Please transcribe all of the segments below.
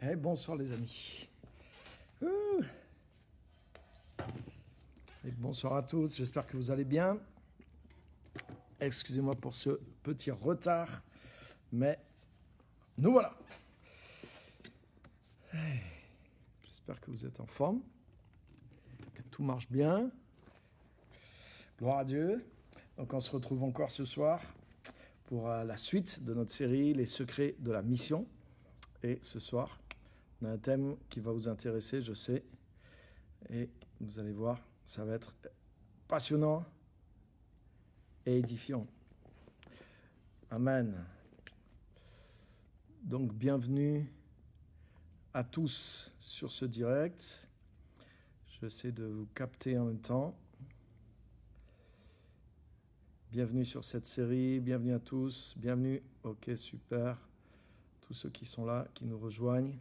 Eh, bonsoir les amis. Et bonsoir à tous, j'espère que vous allez bien. Excusez-moi pour ce petit retard, mais nous voilà. J'espère que vous êtes en forme, que tout marche bien. Gloire à Dieu. Donc on se retrouve encore ce soir pour la suite de notre série Les secrets de la mission. Et ce soir, on a un thème qui va vous intéresser, je sais. Et vous allez voir, ça va être passionnant et édifiant. Amen. Donc, bienvenue à tous sur ce direct. J'essaie de vous capter en même temps. Bienvenue sur cette série, bienvenue à tous, bienvenue, ok, super. Tous ceux qui sont là, qui nous rejoignent.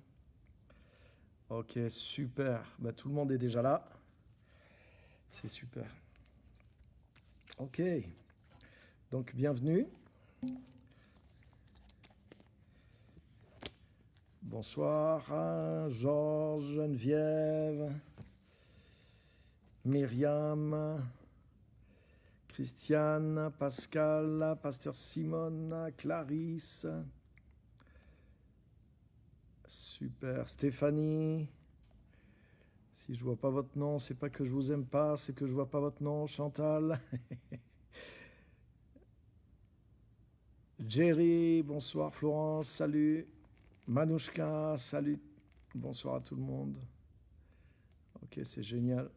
Ok, super. Bah, tout le monde est déjà là. C'est super. Ok. Donc, bienvenue. Bonsoir, Georges, Geneviève, Myriam, Christiane, Pascal, Pasteur Simone, Clarisse. Super. Stéphanie. Si je ne vois pas votre nom, c'est pas que je vous aime pas, c'est que je vois pas votre nom. Chantal. Jerry, bonsoir. Florence, salut. Manouchka, salut. Bonsoir à tout le monde. Ok, c'est génial.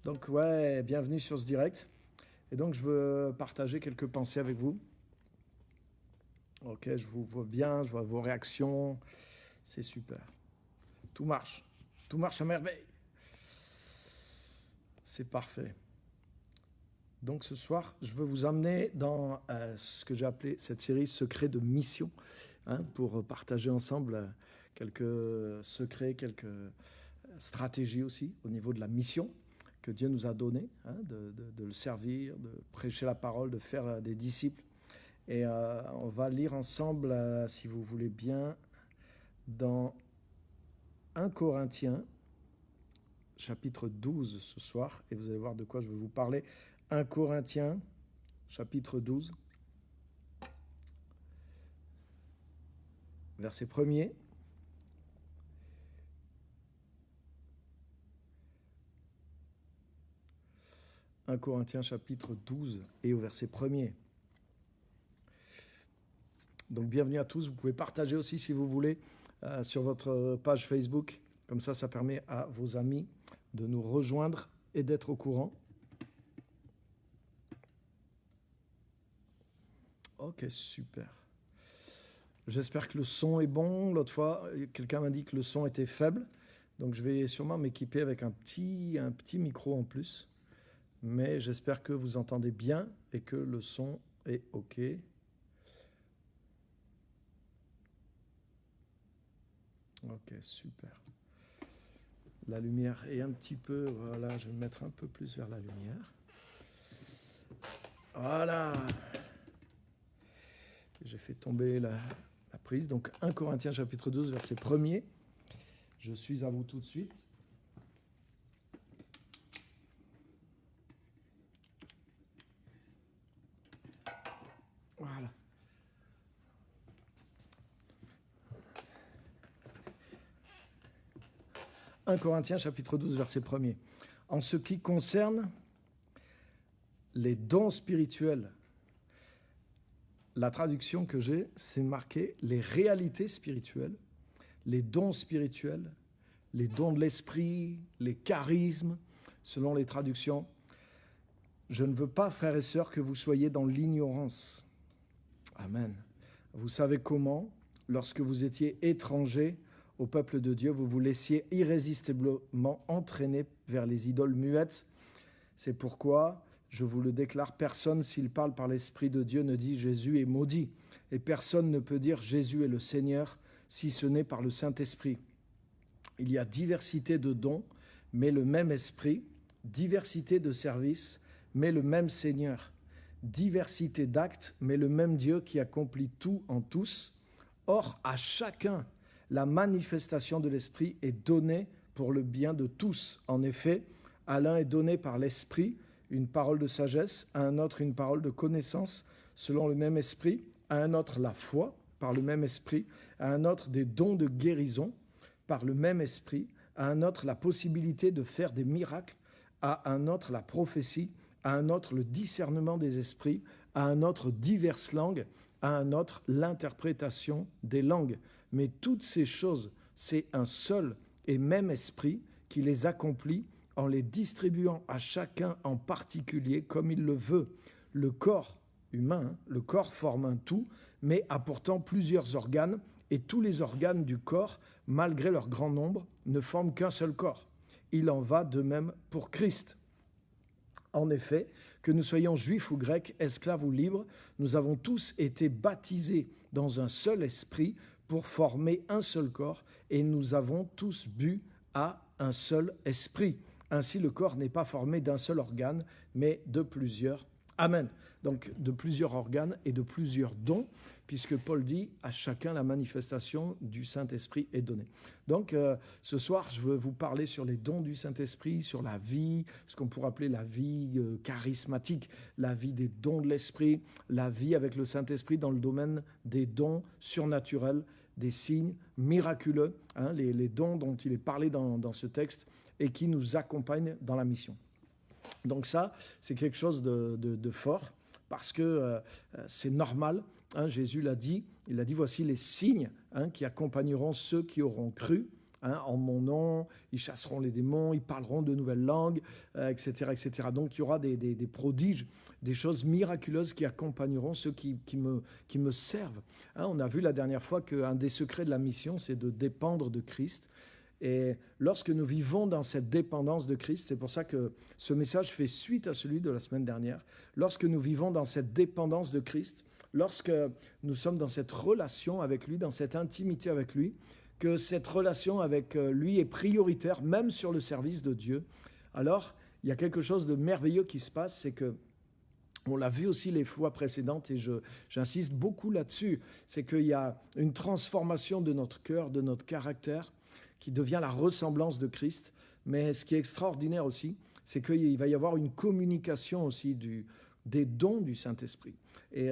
Donc ouais, bienvenue sur ce direct. Et donc je veux partager quelques pensées avec vous. Ok, je vous vois bien, je vois vos réactions. C'est super. Tout marche à merveille. C'est parfait. Donc ce soir, je veux vous amener dans ce que j'ai appelé cette série Secrets de mission, pour partager ensemble quelques secrets, quelques stratégies aussi au niveau de la mission que Dieu nous a donnée, de le servir, de prêcher la parole, de faire des disciples. Et on va lire ensemble, si vous voulez bien, dans 1 Corinthiens, chapitre 12 ce soir, et vous allez voir de quoi je veux vous parler. 1 Corinthiens, chapitre 12, verset 1er. « 1 Corinthiens, chapitre 12, et au verset 1er. Donc, bienvenue à tous. Vous pouvez partager aussi, si vous voulez, sur votre page Facebook. Comme ça permet à vos amis de nous rejoindre et d'être au courant. Ok, super. J'espère que le son est bon. L'autre fois, quelqu'un m'a dit que le son était faible. Donc, je vais sûrement m'équiper avec un petit micro en plus. Mais j'espère que vous entendez bien et que le son est ok. Ok, super. La lumière est un petit peu... Voilà, je vais me mettre un peu plus vers la lumière. Voilà. J'ai fait tomber la prise. Donc 1 Corinthiens chapitre 12, verset 1er. Je suis à vous tout de suite. Voilà. « 1 Corinthiens chapitre 12, verset 1er. En ce qui concerne les dons spirituels, la traduction que j'ai, c'est marqué les réalités spirituelles, les dons spirituels, les dons de l'esprit, les charismes, selon les traductions. Je ne veux pas, frères et sœurs, que vous soyez dans l'ignorance. Amen. Vous savez comment, lorsque vous étiez étrangers au peuple de Dieu, vous vous laissiez irrésistiblement entraîner vers les idoles muettes. C'est pourquoi, je vous le déclare, personne, s'il parle par l'Esprit de Dieu, ne dit Jésus est maudit. Et personne ne peut dire Jésus est le Seigneur, si ce n'est par le Saint-Esprit. Il y a diversité de dons, mais le même Esprit, diversité de services, mais le même Seigneur, diversité d'actes, mais le même Dieu qui accomplit tout en tous. Or, à chacun, la manifestation de l'Esprit est donnée pour le bien de tous. En effet, à l'un est donné par l'Esprit une parole de sagesse, à un autre une parole de connaissance selon le même Esprit, à un autre la foi par le même Esprit, à un autre des dons de guérison par le même Esprit, à un autre la possibilité de faire des miracles, à un autre la prophétie, à un autre le discernement des esprits, à un autre diverses langues, à un autre l'interprétation des langues. Mais toutes ces choses, c'est un seul et même esprit qui les accomplit en les distribuant à chacun en particulier comme il le veut. Le corps humain, le corps forme un tout, mais a pourtant plusieurs organes, et tous les organes du corps, malgré leur grand nombre, ne forment qu'un seul corps. Il en va de même pour Christ. En effet, que nous soyons juifs ou grecs, esclaves ou libres, nous avons tous été baptisés dans un seul esprit pour former un seul corps, et nous avons tous bu à un seul esprit. Ainsi, le corps n'est pas formé d'un seul organe, mais de plusieurs. Amen. Donc, de plusieurs organes et de plusieurs dons, puisque Paul dit à chacun la manifestation du Saint-Esprit est donnée. Donc, ce soir, je veux vous parler sur les dons du Saint-Esprit, sur la vie, ce qu'on pourrait appeler la vie charismatique, la vie des dons de l'Esprit, la vie avec le Saint-Esprit dans le domaine des dons surnaturels, des signes miraculeux, les dons dont il est parlé dans ce texte et qui nous accompagnent dans la mission. Donc ça, c'est quelque chose de fort, parce que c'est normal. Jésus l'a dit, il a dit, voici les signes qui accompagneront ceux qui auront cru. En mon nom, ils chasseront les démons, ils parleront de nouvelles langues, etc., etc. Donc il y aura des prodiges, des choses miraculeuses qui accompagneront ceux qui me servent. On a vu la dernière fois qu'un des secrets de la mission, c'est de dépendre de Christ. Et lorsque nous vivons dans cette dépendance de Christ, c'est pour ça que ce message fait suite à celui de la semaine dernière, lorsque nous vivons dans cette dépendance de Christ, lorsque nous sommes dans cette relation avec lui, dans cette intimité avec lui, que cette relation avec lui est prioritaire, même sur le service de Dieu, alors il y a quelque chose de merveilleux qui se passe, c'est que, on l'a vu aussi les fois précédentes et j'insiste beaucoup là-dessus, c'est qu'il y a une transformation de notre cœur, de notre caractère, qui devient la ressemblance de Christ. Mais ce qui est extraordinaire aussi, c'est qu'il va y avoir une communication aussi des dons du Saint-Esprit. Et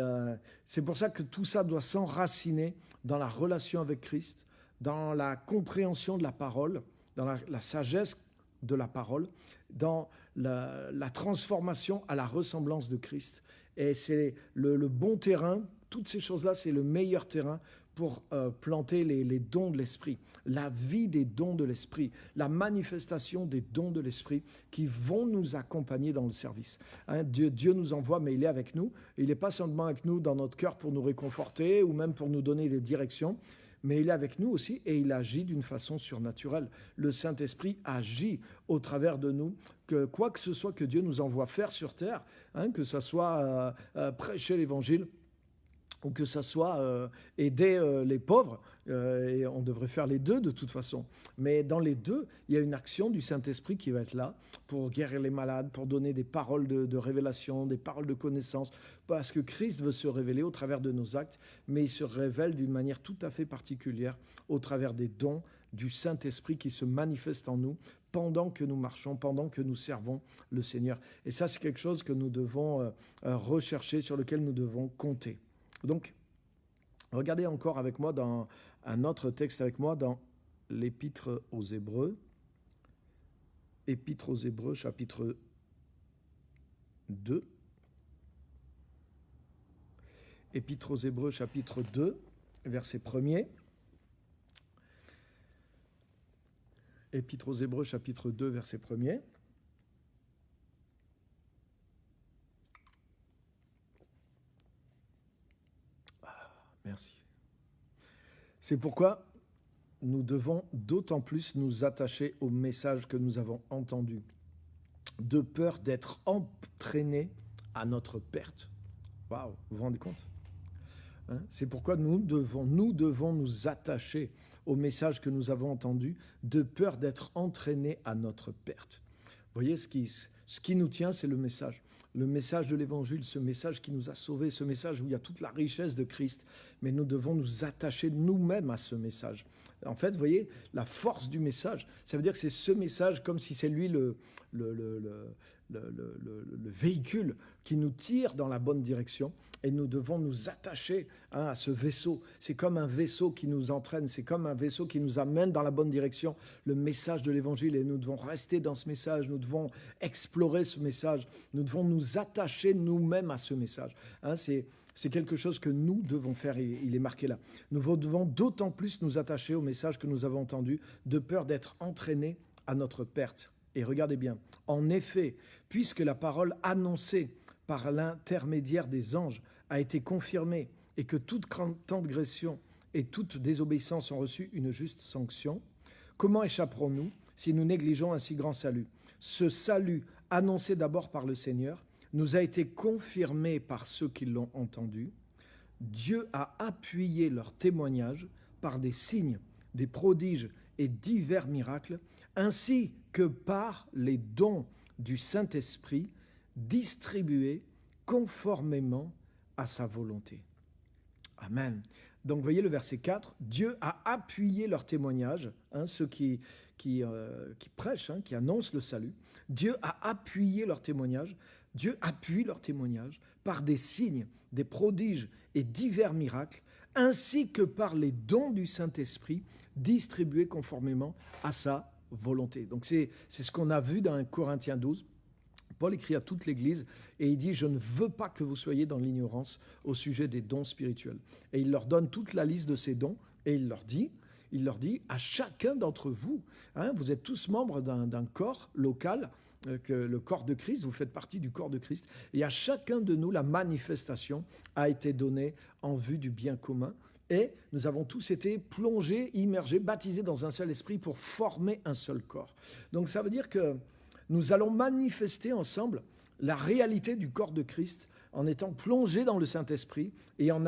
c'est pour ça que tout ça doit s'enraciner dans la relation avec Christ, dans la compréhension de la parole, dans la sagesse de la parole, dans la transformation à la ressemblance de Christ. Et c'est le bon terrain, toutes ces choses-là, c'est le meilleur terrain pour planter les dons de l'Esprit, la vie des dons de l'Esprit, la manifestation des dons de l'Esprit qui vont nous accompagner dans le service. Dieu nous envoie, mais il est avec nous. Il n'est pas seulement avec nous dans notre cœur pour nous réconforter ou même pour nous donner des directions, mais il est avec nous aussi et il agit d'une façon surnaturelle. Le Saint-Esprit agit au travers de nous, que quoi que ce soit que Dieu nous envoie faire sur terre, que ce soit prêcher l'Évangile, ou que ça soit aider les pauvres, et on devrait faire les deux de toute façon. Mais dans les deux, il y a une action du Saint-Esprit qui va être là pour guérir les malades, pour donner des paroles de révélation, des paroles de connaissance, parce que Christ veut se révéler au travers de nos actes, mais il se révèle d'une manière tout à fait particulière au travers des dons du Saint-Esprit qui se manifestent en nous pendant que nous marchons, pendant que nous servons le Seigneur. Et ça, c'est quelque chose que nous devons rechercher, sur lequel nous devons compter. Donc, regardez encore avec moi dans un autre texte avec moi dans l'Épître aux Hébreux. Épître aux Hébreux, chapitre 2. Épître aux Hébreux, chapitre 2, verset 1er. Épître aux Hébreux, chapitre 2, verset 1er. Merci. C'est pourquoi nous devons d'autant plus nous attacher au message que nous avons entendu, de peur d'être entraînés à notre perte. Waouh, vous vous rendez compte ? C'est pourquoi nous devons nous attacher au message que nous avons entendu, de peur d'être entraînés à notre perte. Vous voyez ce Ce qui nous tient, c'est le message. Le message de l'Évangile, ce message qui nous a sauvés, ce message où il y a toute la richesse de Christ. Mais nous devons nous attacher nous-mêmes à ce message. En fait, vous voyez, la force du message, ça veut dire que c'est ce message comme si c'est lui le véhicule qui nous tire dans la bonne direction. Et nous devons nous attacher à ce vaisseau. C'est comme un vaisseau qui nous entraîne, c'est comme un vaisseau qui nous amène dans la bonne direction, le message de l'Évangile. Et nous devons rester dans ce message, nous devons explorer ce message, nous devons nous attacher nous-mêmes à ce message. C'est quelque chose que nous devons faire, et il est marqué là. Nous devons d'autant plus nous attacher au message que nous avons entendu, de peur d'être entraînés à notre perte. Et regardez bien, en effet, puisque la parole annoncée par l'intermédiaire des anges a été confirmée et que toute transgression et toute désobéissance ont reçu une juste sanction, comment échapperons-nous si nous négligeons un si grand salut ? Ce salut, annoncé d'abord par le Seigneur, nous a été confirmé par ceux qui l'ont entendu. Dieu a appuyé leur témoignage par des signes, des prodiges et divers miracles, ainsi que par les dons du Saint-Esprit distribués conformément à sa volonté. Amen. Donc, voyez le verset 4, Dieu a appuyé leur témoignage, ceux qui prêchent, qui annoncent le salut. Dieu a appuyé leur témoignage. Dieu appuie leur témoignage par des signes, des prodiges et divers miracles, ainsi que par les dons du Saint-Esprit distribués conformément à sa volonté. Donc, c'est ce qu'on a vu dans Corinthiens 12. Paul écrit à toute l'Église et il dit « Je ne veux pas que vous soyez dans l'ignorance au sujet des dons spirituels. » Et il leur donne toute la liste de ces dons et il leur dit à chacun d'entre vous, vous êtes tous membres d'un corps local, que le corps de Christ, vous faites partie du corps de Christ, et à chacun de nous, la manifestation a été donnée en vue du bien commun. Et nous avons tous été plongés, immergés, baptisés dans un seul esprit pour former un seul corps. Donc ça veut dire que nous allons manifester ensemble la réalité du corps de Christ en étant plongés dans le Saint-Esprit et en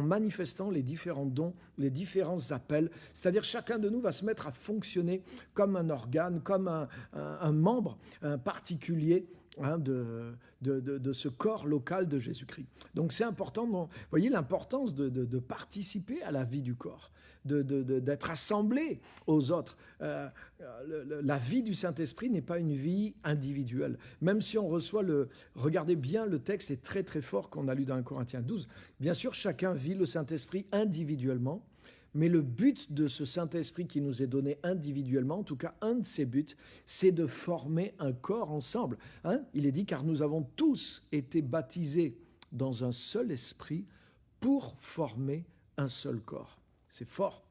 manifestant les différents dons, les différents appels. C'est-à-dire chacun de nous va se mettre à fonctionner comme un organe, comme un membre particulier de ce corps local de Jésus-Christ. Donc c'est important, vous voyez l'importance de participer à la vie du corps, d'être assemblé aux autres. La vie du Saint-Esprit n'est pas une vie individuelle. Même si on reçoit regardez bien, le texte est très très fort qu'on a lu dans 1 Corinthiens 12. Bien sûr, chacun vit le Saint-Esprit individuellement, mais le but de ce Saint-Esprit qui nous est donné individuellement, en tout cas un de ses buts, c'est de former un corps ensemble. Il est dit, car nous avons tous été baptisés dans un seul esprit pour former un seul corps. C'est fort.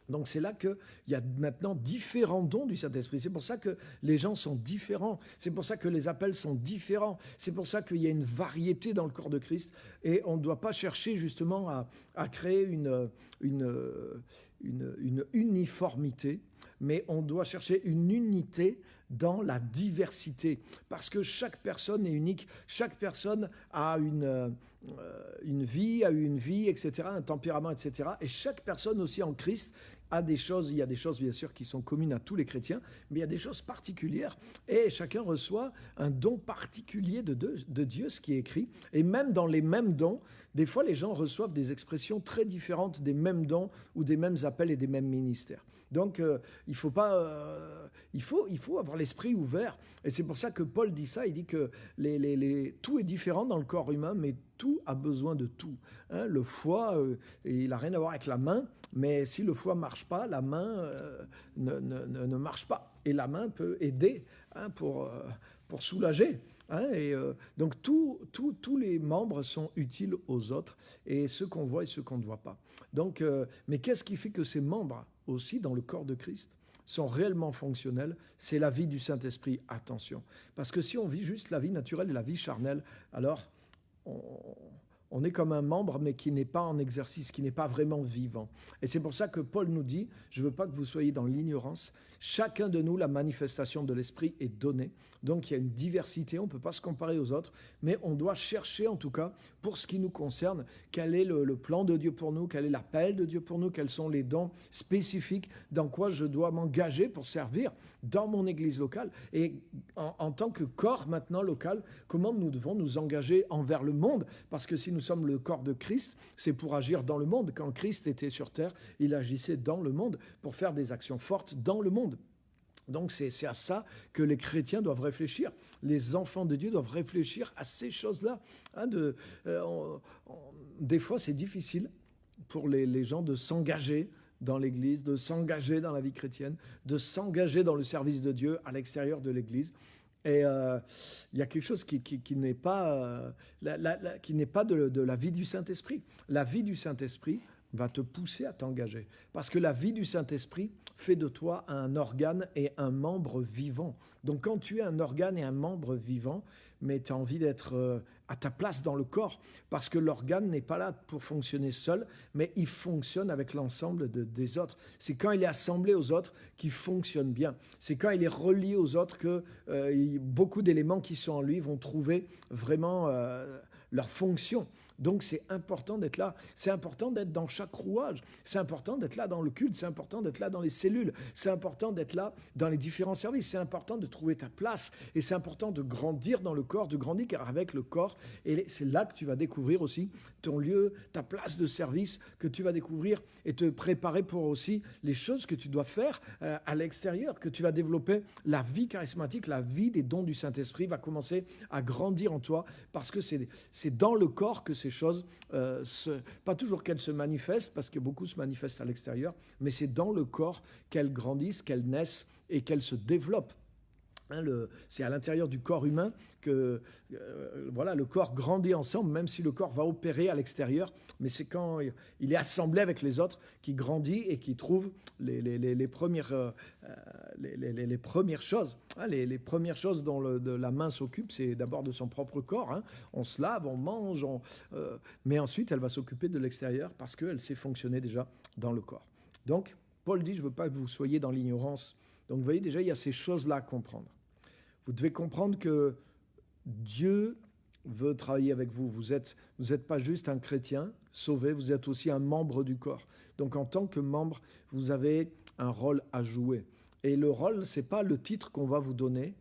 Donc c'est là qu'il y a maintenant différents dons du Saint-Esprit. C'est pour ça que les gens sont différents. C'est pour ça que les appels sont différents. C'est pour ça qu'il y a une variété dans le corps de Christ. Et on ne doit pas chercher justement à créer une uniformité, mais on doit chercher une unité dans la diversité. Parce que chaque personne est unique. Chaque personne a une vie, etc., un tempérament, etc. Et chaque personne aussi en Christ a des choses, il y a des choses bien sûr qui sont communes à tous les chrétiens, mais il y a des choses particulières et chacun reçoit un don particulier de Dieu, ce qui est écrit. Et même dans les mêmes dons, des fois les gens reçoivent des expressions très différentes des mêmes dons ou des mêmes appels et des mêmes ministères. Donc il faut avoir l'esprit ouvert. Et c'est pour ça que Paul dit ça, il dit que tout est différent dans le corps humain, mais tout a besoin de tout. Le foie, il n'a rien à voir avec la main, mais si le foie ne marche pas, la main ne marche pas. Et la main peut aider pour soulager. Donc tous les membres sont utiles aux autres, et ceux qu'on voit et ceux qu'on ne voit pas. Donc, mais qu'est-ce qui fait que ces membres aussi dans le corps de Christ sont réellement fonctionnels? C'est la vie du Saint-Esprit, attention. Parce que si on vit juste la vie naturelle et la vie charnelle, alors On est comme un membre, mais qui n'est pas en exercice, qui n'est pas vraiment vivant. Et c'est pour ça que Paul nous dit, je ne veux pas que vous soyez dans l'ignorance. Chacun de nous, la manifestation de l'Esprit est donnée. Donc il y a une diversité, on ne peut pas se comparer aux autres, mais on doit chercher en tout cas, pour ce qui nous concerne, quel est le plan de Dieu pour nous, quel est l'appel de Dieu pour nous, quels sont les dons spécifiques, dans quoi je dois m'engager pour servir dans mon église locale. Et en tant que corps maintenant local, comment nous devons nous engager envers le monde? Parce que si nous sommes le corps de Christ, c'est pour agir dans le monde. Quand Christ était sur terre, il agissait dans le monde pour faire des actions fortes dans le monde. Donc c'est à ça que les chrétiens doivent réfléchir. Les enfants de Dieu doivent réfléchir à ces choses-là. Des fois, c'est difficile pour les gens de s'engager dans l'Église, de s'engager dans la vie chrétienne, de s'engager dans le service de Dieu à l'extérieur de l'Église. Et il y a quelque chose qui n'est pas, qui n'est pas de la vie du Saint-Esprit. La vie du Saint-Esprit va te pousser à t'engager. Parce que la vie du Saint-Esprit fait de toi un organe et un membre vivant. Donc quand tu es un organe et un membre vivant, mais tu as envie d'être à ta place dans le corps, parce que l'organe n'est pas là pour fonctionner seul, mais il fonctionne avec l'ensemble des autres. C'est quand il est assemblé aux autres qu'il fonctionne bien. C'est quand il est relié aux autres que beaucoup d'éléments qui sont en lui vont trouver vraiment leur fonction. Donc c'est important d'être là, c'est important d'être dans chaque rouage, c'est important d'être là dans le culte, c'est important d'être là dans les cellules, c'est important d'être là dans les différents services, c'est important de trouver ta place et c'est important de grandir dans le corps, de grandir car avec le corps, et c'est là que tu vas découvrir aussi ton lieu, ta place de service, que tu vas découvrir et te préparer pour aussi les choses que tu dois faire à l'extérieur, que tu vas développer la vie charismatique, la vie des dons du Saint-Esprit va commencer à grandir en toi parce que c'est dans le corps que ces choses, pas toujours qu'elles se manifestent, parce que beaucoup se manifestent à l'extérieur, mais c'est dans le corps qu'elles grandissent, qu'elles naissent et qu'elles se développent. C'est à l'intérieur du corps humain que le corps grandit ensemble, même si le corps va opérer à l'extérieur, mais c'est quand il est assemblé avec les autres qu'il grandit et qu'il trouve les premières choses. Les premières choses dont la main s'occupe, c'est d'abord de son propre corps. On se lave, on mange, mais ensuite elle va s'occuper de l'extérieur parce qu'elle sait fonctionner déjà dans le corps. Donc, Paul dit, je ne veux pas que vous soyez dans l'ignorance. Donc, vous voyez déjà, il y a ces choses-là à comprendre. Vous devez comprendre que Dieu veut travailler avec vous. Vous êtes pas juste un chrétien sauvé, vous êtes aussi un membre du corps. Donc en tant que membre, vous avez un rôle à jouer. Et le rôle, ce n'est pas le titre qu'on va vous donner.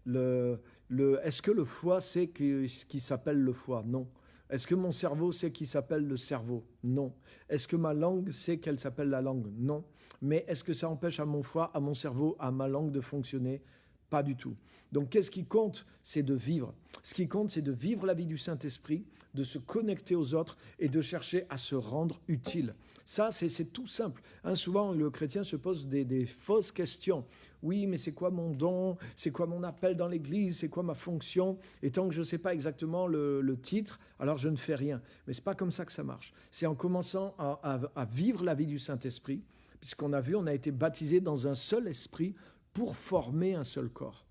Est-ce que le foie sait ce qui s'appelle le foie? Non. Est-ce que mon cerveau sait qui s'appelle le cerveau? Non. Est-ce que ma langue sait qu'elle s'appelle la langue? Non. Mais est-ce que ça empêche à mon foie, à mon cerveau, à ma langue de fonctionner? Pas du tout. Donc, qu'est-ce qui compte? C'est de vivre. Ce qui compte, c'est de vivre la vie du Saint-Esprit, de se connecter aux autres et de chercher à se rendre utile. Ça, c'est tout simple. Souvent, le chrétien se pose des fausses questions. Oui, mais c'est quoi mon don? C'est quoi mon appel dans l'Église? C'est quoi ma fonction? Et tant que je ne sais pas exactement le titre, alors je ne fais rien. Mais ce n'est pas comme ça que ça marche. C'est en commençant à vivre la vie du Saint-Esprit, puisqu'on a vu, on a été baptisé dans un seul esprit pour former un seul corps.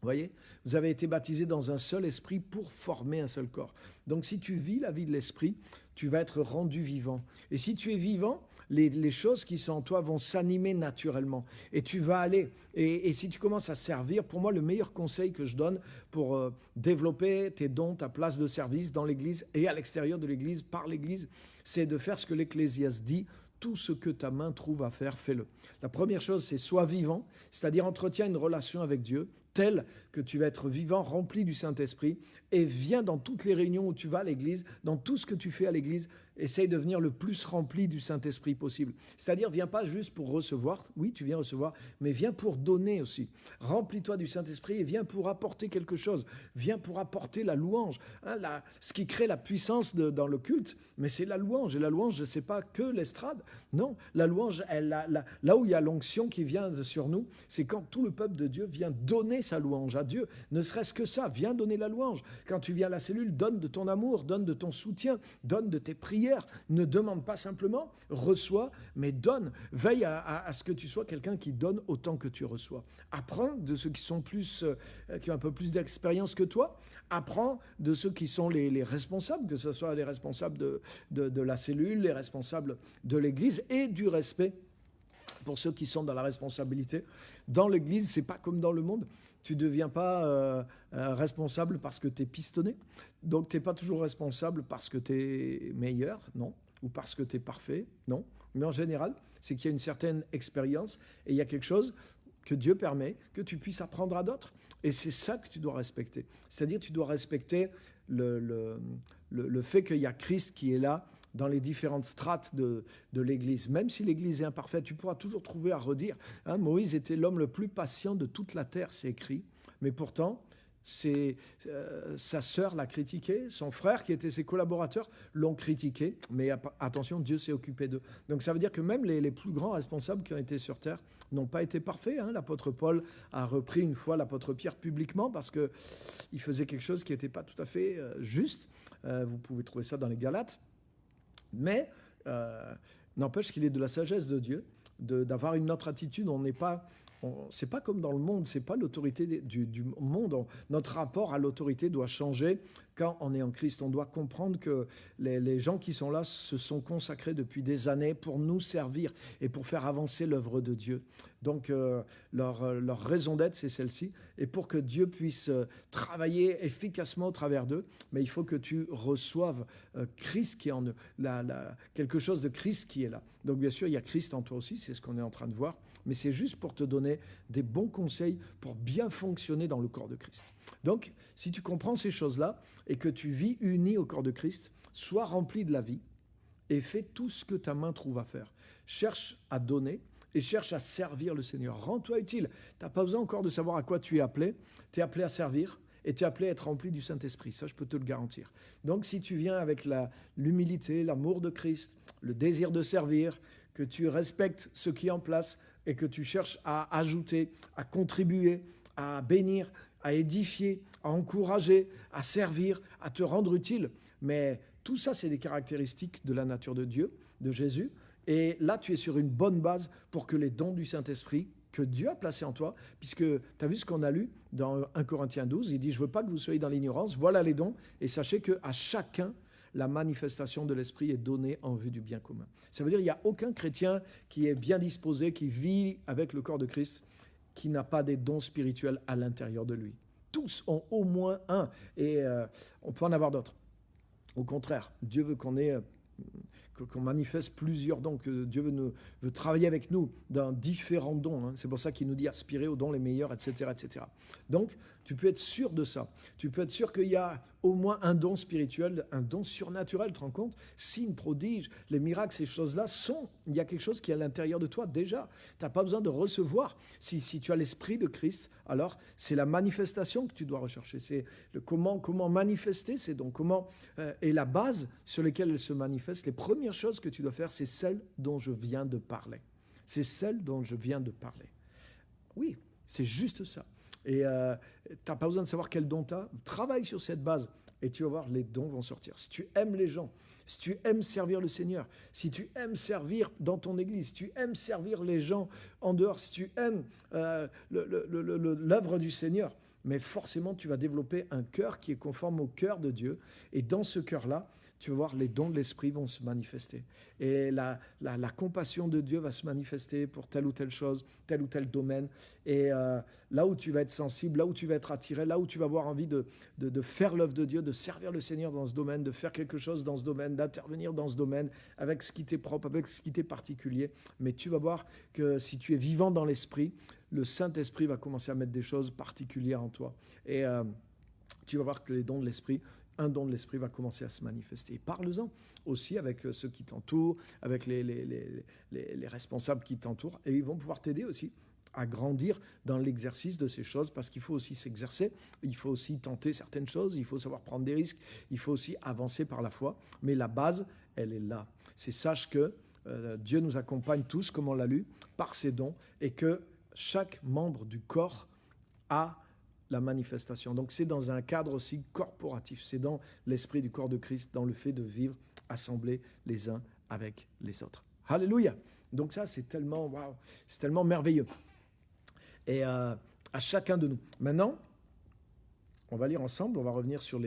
Vous voyez, vous avez été baptisé dans un seul esprit pour former un seul corps. Donc si tu vis la vie de l'esprit, tu vas être rendu vivant. Et si tu es vivant, les choses qui sont en toi vont s'animer naturellement. Et tu vas aller. Et si tu commences à servir, pour moi, le meilleur conseil que je donne pour développer tes dons, ta place de service dans l'Église et à l'extérieur de l'Église, par l'Église, c'est de faire ce que l'Ecclésiaste dit. Tout ce que ta main trouve à faire, fais-le. La première chose, c'est sois vivant, c'est-à-dire entretiens une relation avec Dieu, telle que tu vas être vivant, rempli du Saint-Esprit, et viens dans toutes les réunions où tu vas à l'Église, dans tout ce que tu fais à l'Église, essaye de venir le plus rempli du Saint-Esprit possible. C'est-à-dire, viens pas juste pour recevoir, oui, tu viens recevoir, mais viens pour donner aussi. Remplis-toi du Saint-Esprit et viens pour apporter quelque chose. Viens pour apporter la louange. Ce qui crée la puissance dans le culte, mais c'est la louange. Et la louange, ce n'est pas que l'estrade. Non, la louange, là où il y a l'onction qui vient sur nous, c'est quand tout le peuple de Dieu vient donner sa louange à Dieu. Ne serait-ce que ça, viens donner la louange. Quand tu viens à la cellule, donne de ton amour, donne de ton soutien, donne de tes prières. prière. Ne demande pas simplement, reçois, mais donne. Veille à ce que tu sois quelqu'un qui donne autant que tu reçois. Apprends de ceux qui sont qui ont un peu plus d'expérience que toi. Apprends de ceux qui sont les responsables, que ce soit les responsables de la cellule, les responsables de l'Église, et du respect pour ceux qui sont dans la responsabilité. Dans l'Église, c'est pas comme dans le monde. Tu ne deviens pas responsable parce que tu es pistonné. Donc, tu n'es pas toujours responsable parce que tu es meilleur, non. Ou parce que tu es parfait, non. Mais en général, c'est qu'il y a une certaine expérience et il y a quelque chose que Dieu permet que tu puisses apprendre à d'autres. Et c'est ça que tu dois respecter. C'est-à-dire, tu dois respecter le fait qu'il y a Christ qui est là dans les différentes strates de l'Église. Même si l'Église est imparfaite, tu pourras toujours trouver à redire. Moïse était l'homme le plus patient de toute la terre, c'est écrit. Mais pourtant, sa sœur l'a critiqué, son frère, qui était ses collaborateurs, l'ont critiqué. Mais attention, Dieu s'est occupé d'eux. Donc ça veut dire que même les plus grands responsables qui ont été sur terre n'ont pas été parfaits. L'apôtre Paul a repris une fois l'apôtre Pierre publiquement parce qu'il faisait quelque chose qui n'était pas tout à fait juste. Vous pouvez trouver ça dans les Galates. Mais n'empêche qu'il est de la sagesse de Dieu d'avoir une autre attitude. C'est pas comme dans le monde, c'est pas l'autorité du monde. Notre rapport à l'autorité doit changer quand on est en Christ. On doit comprendre que les gens qui sont là se sont consacrés depuis des années pour nous servir et pour faire avancer l'œuvre de Dieu. Donc leur raison d'être, c'est celle-ci. Et pour que Dieu puisse travailler efficacement au travers d'eux, mais il faut que tu reçoives Christ qui est en eux, quelque chose de Christ qui est là. Donc bien sûr, il y a Christ en toi aussi, c'est ce qu'on est en train de voir, mais c'est juste pour te donner des bons conseils pour bien fonctionner dans le corps de Christ. Donc, si tu comprends ces choses-là et que tu vis uni au corps de Christ, sois rempli de la vie et fais tout ce que ta main trouve à faire. Cherche à donner et cherche à servir le Seigneur. Rends-toi utile. Tu n'as pas besoin encore de savoir à quoi tu es appelé. Tu es appelé à servir et tu es appelé à être rempli du Saint-Esprit. Ça, je peux te le garantir. Donc, si tu viens avec l'humilité, l'amour de Christ, le désir de servir, que tu respectes ce qui est en place et que tu cherches à ajouter, à contribuer, à bénir, à édifier, à encourager, à servir, à te rendre utile. Mais tout ça, c'est des caractéristiques de la nature de Dieu, de Jésus. Et là, tu es sur une bonne base pour que les dons du Saint-Esprit que Dieu a placés en toi, puisque tu as vu ce qu'on a lu dans 1 Corinthiens 12, il dit « Je ne veux pas que vous soyez dans l'ignorance, voilà les dons, et sachez qu'à chacun, la manifestation de l'Esprit est donnée en vue du bien commun. » Ça veut dire qu'il n'y a aucun chrétien qui est bien disposé, qui vit avec le corps de Christ, qui n'a pas des dons spirituels à l'intérieur de lui. Tous ont au moins un, et on peut en avoir d'autres. Au contraire, Dieu veut qu'on manifeste plusieurs dons, que Dieu veut travailler avec nous dans différents dons. C'est pour ça qu'il nous dit aspirer aux dons les meilleurs, etc., etc. Donc, tu peux être sûr de ça. Tu peux être sûr qu'il y a au moins un don spirituel, un don surnaturel, tu te rends compte? Signes, prodiges, les miracles, ces choses-là il y a quelque chose qui est à l'intérieur de toi déjà. Tu n'as pas besoin de recevoir. Si tu as l'Esprit de Christ, alors c'est la manifestation que tu dois rechercher. C'est comment manifester ces dons, et la base sur laquelle elles se manifestent. Les premières choses que tu dois faire, c'est celles dont je viens de parler. C'est celles dont je viens de parler. Oui, c'est juste ça. Et tu n'as pas besoin de savoir quel don tu as. Travaille sur cette base et tu vas voir, les dons vont sortir. Si tu aimes les gens, si tu aimes servir le Seigneur, si tu aimes servir dans ton église, si tu aimes servir les gens en dehors, si tu aimes l'œuvre du Seigneur, mais forcément, tu vas développer un cœur qui est conforme au cœur de Dieu. Et dans ce cœur-là, tu vas voir, les dons de l'Esprit vont se manifester. Et la compassion de Dieu va se manifester pour telle ou telle chose, tel ou tel domaine. Et là où tu vas être sensible, là où tu vas être attiré, là où tu vas avoir envie de faire l'œuvre de Dieu, de servir le Seigneur dans ce domaine, de faire quelque chose dans ce domaine, d'intervenir dans ce domaine, avec ce qui t'est propre, avec ce qui t'est particulier. Mais tu vas voir que si tu es vivant dans l'Esprit, le Saint-Esprit va commencer à mettre des choses particulières en toi. Et tu vas voir que les dons de l'Esprit, un don de l'Esprit va commencer à se manifester. Parle-en aussi avec ceux qui t'entourent, avec les responsables qui t'entourent, et ils vont pouvoir t'aider aussi à grandir dans l'exercice de ces choses, parce qu'il faut aussi s'exercer, il faut aussi tenter certaines choses, il faut savoir prendre des risques, il faut aussi avancer par la foi, mais la base, elle est là. C'est sache que Dieu nous accompagne tous, comme on l'a lu, par ses dons, et que chaque membre du corps a la manifestation. Donc c'est dans un cadre aussi corporatif, c'est dans l'esprit du corps de Christ, dans le fait de vivre assemblés les uns avec les autres. Alléluia. Donc ça, c'est tellement, waouh, c'est tellement merveilleux. Et à chacun de nous. Maintenant, on va lire ensemble, on va revenir chez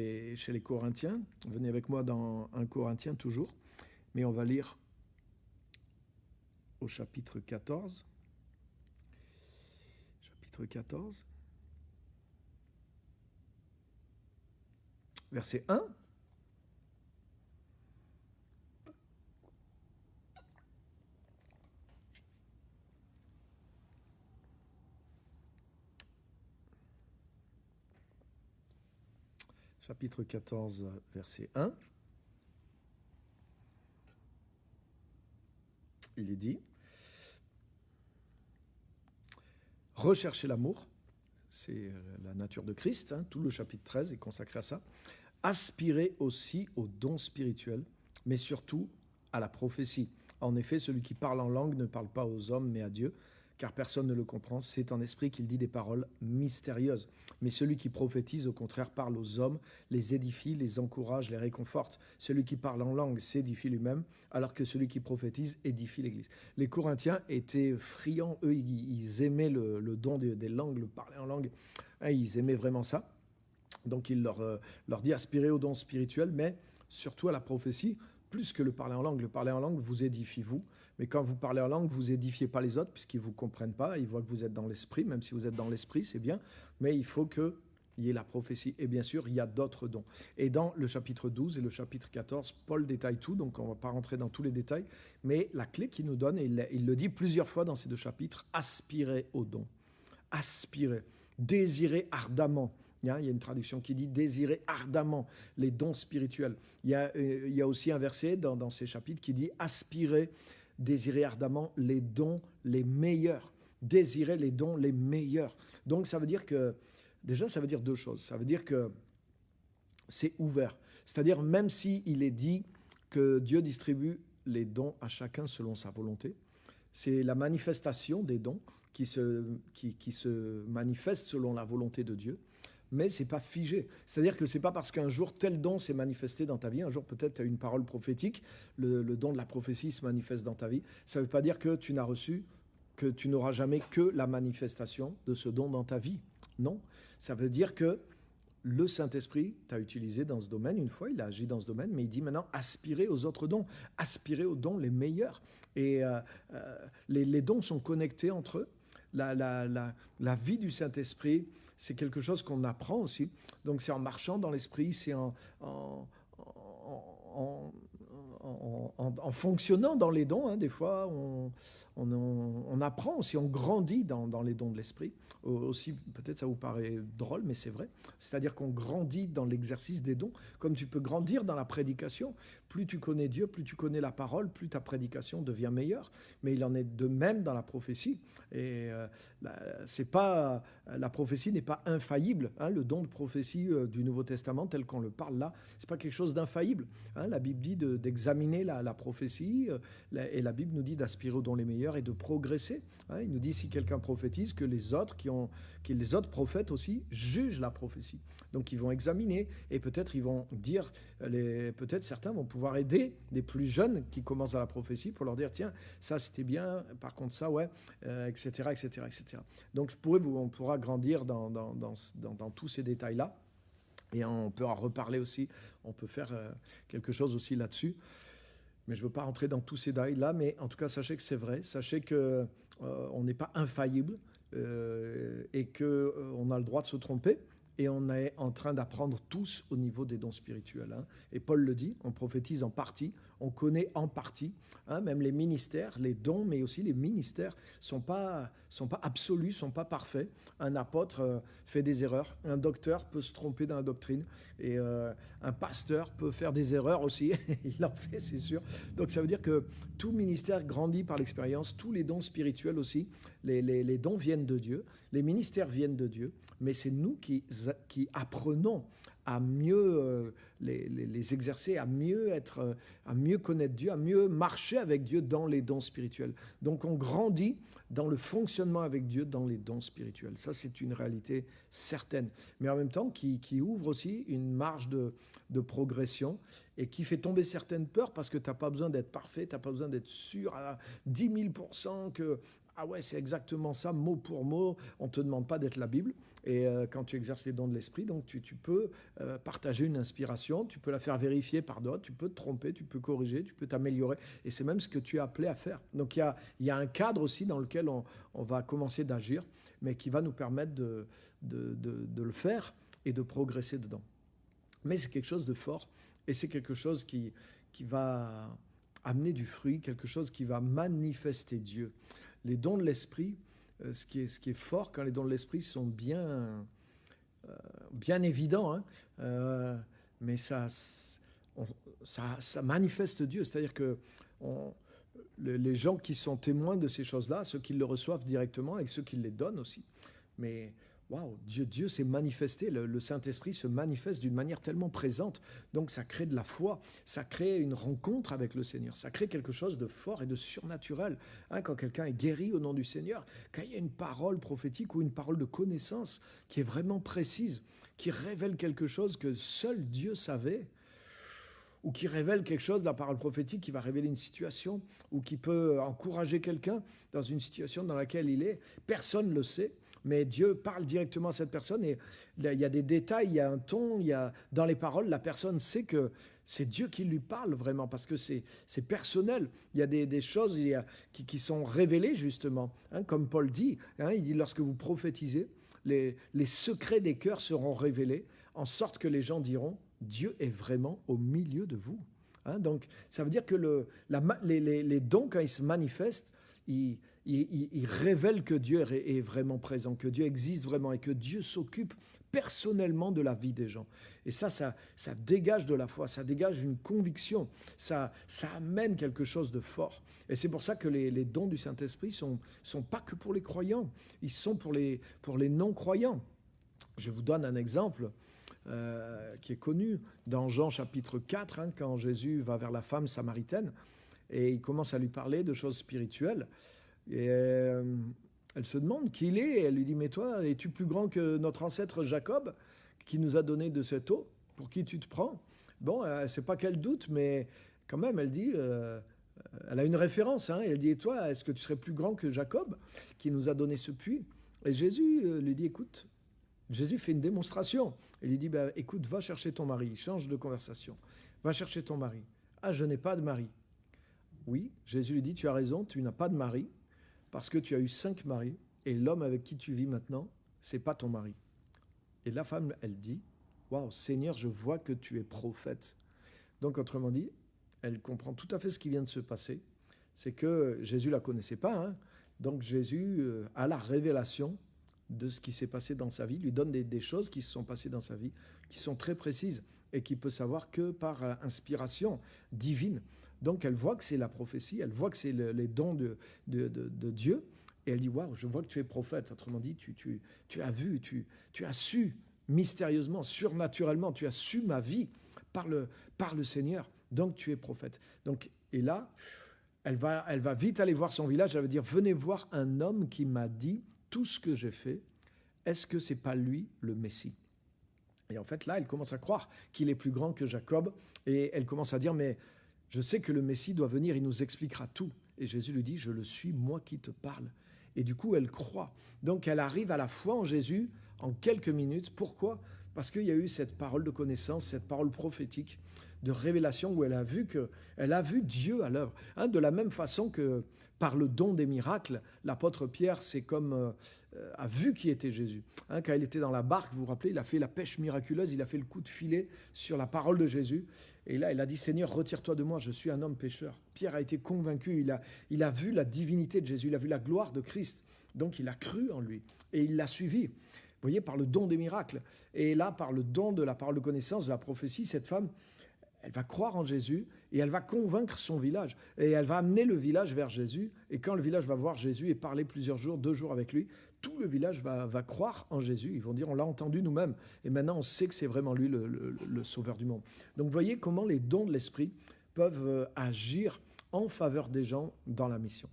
les Corinthiens. Venez avec moi dans 1 Corinthiens toujours, mais on va lire au chapitre 14. Chapitre 14. Verset 1. Chapitre 14, verset 1. Il est dit, recherchez l'amour, c'est la nature de Christ, hein, tout le chapitre 13 est consacré à ça. Aspirez aussi aux dons spirituels, mais surtout à la prophétie. En effet, celui qui parle en langue ne parle pas aux hommes, mais à Dieu, car personne ne le comprend. C'est en esprit qu'il dit des paroles mystérieuses. Mais celui qui prophétise, au contraire, parle aux hommes, les édifie, les encourage, les réconforte. Celui qui parle en langue s'édifie lui-même, alors que celui qui prophétise édifie l'Église. Les Corinthiens étaient friands, eux, ils aimaient le don des langues, le parler en langue. Hein, ils aimaient vraiment ça. Donc il leur dit aspirer aux dons spirituels, mais surtout à la prophétie, plus que le parler en langue. Le parler en langue vous édifie vous, mais quand vous parlez en langue, vous édifiez pas les autres, puisqu'ils ne vous comprennent pas, ils voient que vous êtes dans l'esprit, même si vous êtes dans l'esprit, c'est bien, mais il faut qu'il y ait la prophétie. Et bien sûr, il y a d'autres dons. Et dans le chapitre 12 et le chapitre 14, Paul détaille tout, donc on ne va pas rentrer dans tous les détails, mais la clé qu'il nous donne, et il le dit plusieurs fois dans ces deux chapitres, aspirer aux dons. Aspirer, désirer ardemment. Il y a une traduction qui dit « désirer ardemment les dons spirituels ». Il y a aussi un verset dans ces chapitres qui dit « aspirer, désirer ardemment les dons les meilleurs ». Désirer les dons les meilleurs. Donc ça veut dire que, déjà ça veut dire deux choses. Ça veut dire que c'est ouvert. C'est-à-dire même s'il est dit que Dieu distribue les dons à chacun selon sa volonté, c'est la manifestation des dons qui se manifestent selon la volonté de Dieu. Mais ce n'est pas figé. C'est-à-dire que ce n'est pas parce qu'un jour tel don s'est manifesté dans ta vie, un jour peut-être tu as une parole prophétique, le don de la prophétie se manifeste dans ta vie. Ça ne veut pas dire que tu n'as reçu, que tu n'auras jamais que la manifestation de ce don dans ta vie. Non, ça veut dire que le Saint-Esprit t'a utilisé dans ce domaine, une fois il a agi dans ce domaine, mais il dit maintenant aspirer aux autres dons, aspirer aux dons les meilleurs. Et les dons sont connectés entre eux. La vie du Saint-Esprit, c'est quelque chose qu'on apprend aussi. Donc c'est en marchant dans l'esprit, c'est en fonctionnant dans les dons. Hein. Des fois, on apprend aussi, on grandit dans les dons de l'esprit. Aussi, peut-être ça vous paraît drôle, mais c'est vrai. C'est-à-dire qu'on grandit dans l'exercice des dons, comme tu peux grandir dans la prédication. Plus tu connais Dieu, plus tu connais la parole, plus ta prédication devient meilleure. Mais il en est de même dans la prophétie. Et la prophétie n'est pas infaillible. Hein. Le don de prophétie du Nouveau Testament, tel qu'on le parle là, c'est pas quelque chose d'infaillible. Hein. La Bible dit d'examiner la prophétie, et la Bible nous dit d'aspirer aux dons les meilleurs et de progresser. Hein. Il nous dit si quelqu'un prophétise, que les autres les autres prophètes aussi jugent la prophétie. Donc ils vont examiner et peut-être ils vont dire, peut-être certains vont pouvoir aider des plus jeunes qui commencent à la prophétie pour leur dire tiens, ça c'était bien, par contre ça ouais, etc., etc., etc. Donc on pourra grandir dans tous ces détails-là et on peut en reparler aussi, on peut faire quelque chose aussi là-dessus. Mais je ne veux pas rentrer dans tous ces détails-là, mais en tout cas, sachez que c'est vrai. Sachez qu'on n'est pas infaillible et qu'on a le droit de se tromper. Et on est en train d'apprendre tous au niveau des dons spirituels. Hein. Et Paul le dit, on prophétise en partie, on connaît en partie. Hein, même les ministères, les dons, mais aussi les ministères sont pas absolus, sont pas parfaits. Un apôtre fait des erreurs, un docteur peut se tromper dans la doctrine, et un pasteur peut faire des erreurs aussi. Il en fait, c'est sûr. Donc ça veut dire que tout ministère grandit par l'expérience, tous les dons spirituels aussi. Les dons viennent de Dieu, les ministères viennent de Dieu, mais c'est nous qui apprenons à mieux les exercer, à mieux connaître Dieu, à mieux marcher avec Dieu dans les dons spirituels. Donc on grandit dans le fonctionnement avec Dieu dans les dons spirituels. Ça, c'est une réalité certaine. Mais en même temps, qui ouvre aussi une marge de progression et qui fait tomber certaines peurs parce que tu n'as pas besoin d'être parfait, tu n'as pas besoin d'être sûr à 10 000% que ah ouais, c'est exactement ça, mot pour mot. On ne te demande pas d'être la Bible. Et quand tu exerces les dons de l'esprit, donc tu peux partager une inspiration, tu peux la faire vérifier par d'autres, tu peux te tromper, tu peux corriger, tu peux t'améliorer. Et c'est même ce que tu es appelé à faire. Donc il y a un cadre aussi dans lequel on va commencer d'agir, mais qui va nous permettre de le faire et de progresser dedans. Mais c'est quelque chose de fort et c'est quelque chose qui va amener du fruit, quelque chose qui va manifester Dieu. Les dons de l'esprit, ce qui est fort quand les dons de l'esprit sont bien évidents, mais ça manifeste Dieu. C'est-à-dire que les gens qui sont témoins de ces choses-là, ceux qui le reçoivent directement et ceux qui les donnent aussi. Mais waouh, Dieu s'est manifesté, le Saint-Esprit se manifeste d'une manière tellement présente. Donc ça crée de la foi, ça crée une rencontre avec le Seigneur, ça crée quelque chose de fort et de surnaturel. Quand quelqu'un est guéri au nom du Seigneur, quand il y a une parole prophétique ou une parole de connaissance qui est vraiment précise, qui révèle quelque chose que seul Dieu savait, ou qui révèle quelque chose, la parole prophétique qui va révéler une situation, ou qui peut encourager quelqu'un dans une situation dans laquelle il est, personne ne le sait. Mais Dieu parle directement à cette personne et il y a des détails, il y a un ton, dans les paroles, la personne sait que c'est Dieu qui lui parle vraiment parce que c'est personnel. Il y a des choses qui sont révélées justement, comme Paul dit. Il dit lorsque vous prophétisez, les secrets des cœurs seront révélés en sorte que les gens diront Dieu est vraiment au milieu de vous. Donc ça veut dire que les dons, quand ils se manifestent, il révèle que Dieu est vraiment présent, que Dieu existe vraiment et que Dieu s'occupe personnellement de la vie des gens. Et ça dégage de la foi, ça dégage une conviction, ça amène quelque chose de fort. Et c'est pour ça que les dons du Saint-Esprit sont pas que pour les croyants, ils sont pour les non-croyants. Je vous donne un exemple qui est connu dans Jean chapitre 4, quand Jésus va vers la femme samaritaine et il commence à lui parler de choses spirituelles. Et elle se demande qui il est. Et elle lui dit, mais toi, es-tu plus grand que notre ancêtre Jacob, qui nous a donné de cette eau? Pour qui tu te prends? Bon, c'est pas qu'elle doute, mais quand même, elle dit, elle a une référence. Elle dit, et toi, est-ce que tu serais plus grand que Jacob, qui nous a donné ce puits? Et Jésus lui dit, écoute, Jésus fait une démonstration. Il lui dit, écoute, va chercher ton mari. Il change de conversation. Va chercher ton mari. Ah, je n'ai pas de mari. Oui, Jésus lui dit, tu as raison, tu n'as pas de mari, parce que tu as eu 5 maris, et l'homme avec qui tu vis maintenant, c'est pas ton mari. Et la femme, elle dit, waouh, Seigneur, je vois que tu es prophète. Donc, autrement dit, elle comprend tout à fait ce qui vient de se passer. C'est que Jésus la connaissait pas, donc Jésus a la révélation de ce qui s'est passé dans sa vie, lui donne des choses qui se sont passées dans sa vie, qui sont très précises, et qu'il peut savoir que par inspiration divine. Donc elle voit que c'est la prophétie, elle voit que c'est les dons de Dieu, et elle dit, waouh, je vois que tu es prophète. Autrement dit, tu as vu, tu as su mystérieusement, surnaturellement, tu as su ma vie par le Seigneur, donc tu es prophète. Donc, et là, elle va vite aller voir son village, elle va dire, venez voir un homme qui m'a dit tout ce que j'ai fait, est-ce que c'est pas lui le Messie? Et en fait, là, elle commence à croire qu'il est plus grand que Jacob, et elle commence à dire, mais je sais que le Messie doit venir, il nous expliquera tout. Et Jésus lui dit, je le suis, moi qui te parle. Et du coup, elle croit. Donc, elle arrive à la foi en Jésus en quelques minutes. Pourquoi? Parce qu'il y a eu cette parole de connaissance, cette parole prophétique de révélation où elle a vu Dieu à l'œuvre. De la même façon que par le don des miracles, l'apôtre Pierre a vu qui était Jésus. Quand il était dans la barque, vous vous rappelez, il a fait la pêche miraculeuse, il a fait le coup de filet sur la parole de Jésus. Et là, il a dit, Seigneur, retire-toi de moi, je suis un homme pécheur. Pierre a été convaincu, il a vu la divinité de Jésus, il a vu la gloire de Christ. Donc il a cru en lui et il l'a suivi. Vous voyez, par le don des miracles. Et là, par le don de la parole de connaissance, de la prophétie, cette femme, elle va croire en Jésus et elle va convaincre son village. Et elle va amener le village vers Jésus. Et quand le village va voir Jésus et parler plusieurs jours, 2 jours avec lui, tout le village va croire en Jésus. Ils vont dire, on l'a entendu nous-mêmes. Et maintenant, on sait que c'est vraiment lui le sauveur du monde. Donc, vous voyez comment les dons de l'Esprit peuvent agir en faveur des gens dans la mission.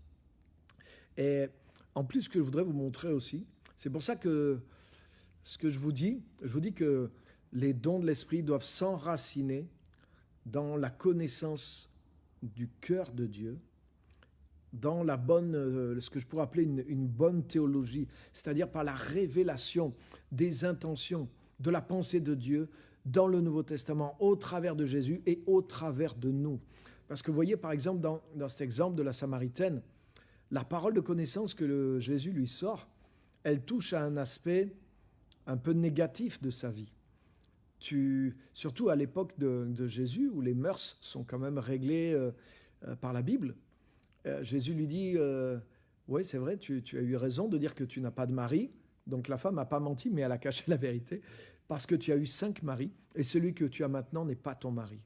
Et en plus, ce que je voudrais vous montrer aussi, c'est pour ça que ce que je vous dis que les dons de l'Esprit doivent s'enraciner dans la connaissance du cœur de Dieu, dans la bonne, ce que je pourrais appeler une bonne théologie, c'est-à-dire par la révélation des intentions, de la pensée de Dieu dans le Nouveau Testament, au travers de Jésus et au travers de nous. Parce que vous voyez, par exemple, dans cet exemple de la Samaritaine, la parole de connaissance que Jésus lui sort, elle touche à un aspect un peu négatif de sa vie. Surtout à l'époque de Jésus, où les mœurs sont quand même réglées par la Bible, Jésus lui dit, oui, c'est vrai, tu as eu raison de dire que tu n'as pas de mari. Donc la femme n'a pas menti, mais elle a caché la vérité, parce que tu as eu 5 maris, et celui que tu as maintenant n'est pas ton mari.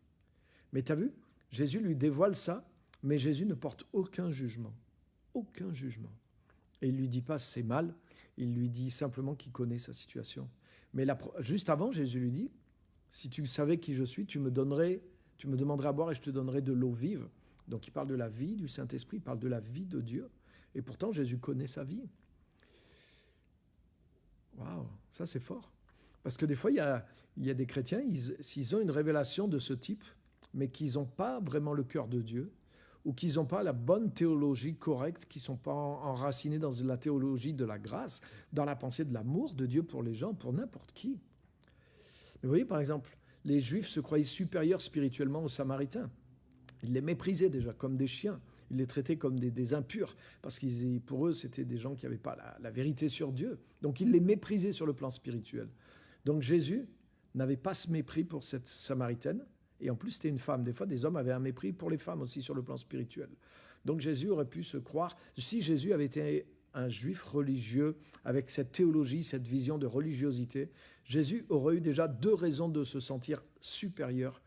Mais tu as vu, Jésus lui dévoile ça, mais Jésus ne porte aucun jugement. Aucun jugement. Et il ne lui dit pas c'est mal, il lui dit simplement qu'il connaît sa situation. Mais juste avant, Jésus lui dit, si tu savais qui je suis, tu me demanderais à boire et je te donnerais de l'eau vive. Donc il parle de la vie du Saint-Esprit, il parle de la vie de Dieu. Et pourtant, Jésus connaît sa vie. Waouh, ça c'est fort. Parce que des fois, il y a des chrétiens, s'ils ont une révélation de ce type, mais qu'ils n'ont pas vraiment le cœur de Dieu, ou qu'ils n'ont pas la bonne théologie correcte, qui ne sont pas enracinés dans la théologie de la grâce, dans la pensée de l'amour de Dieu pour les gens, pour n'importe qui. Mais vous voyez, par exemple, les Juifs se croyaient supérieurs spirituellement aux Samaritains. Ils les méprisaient déjà comme des chiens. Ils les traitaient comme des impurs, parce que pour eux, c'était des gens qui n'avaient pas la vérité sur Dieu. Donc, ils les méprisaient sur le plan spirituel. Donc, Jésus n'avait pas ce mépris pour cette Samaritaine. Et en plus, c'était une femme. Des fois, des hommes avaient un mépris pour les femmes aussi sur le plan spirituel. Donc, Jésus aurait pu se croire... Si Jésus avait été un juif religieux, avec cette théologie, cette vision de religiosité, Jésus aurait eu déjà 2 raisons de se sentir supérieur,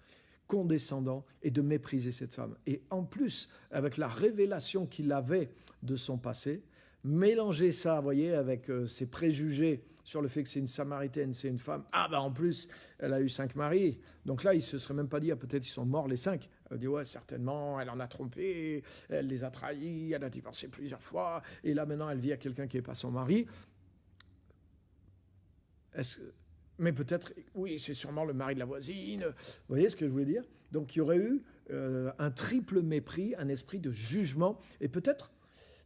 condescendant et de mépriser cette femme. Et en plus, avec la révélation qu'il avait de son passé, mélanger ça, vous voyez, avec ses préjugés sur le fait que c'est une Samaritaine, c'est une femme. Ah ben en plus, elle a eu 5 maris. Donc là, il ne se serait même pas dit, ah, peut-être ils sont morts les 5. Elle dit, ouais, certainement, elle en a trompé, elle les a trahis, elle a divorcé plusieurs fois, et là maintenant, elle vit à quelqu'un qui n'est pas son mari. Mais peut-être, oui, c'est sûrement le mari de la voisine. Vous voyez ce que je voulais dire? Donc il y aurait eu un triple mépris, un esprit de jugement, et peut-être...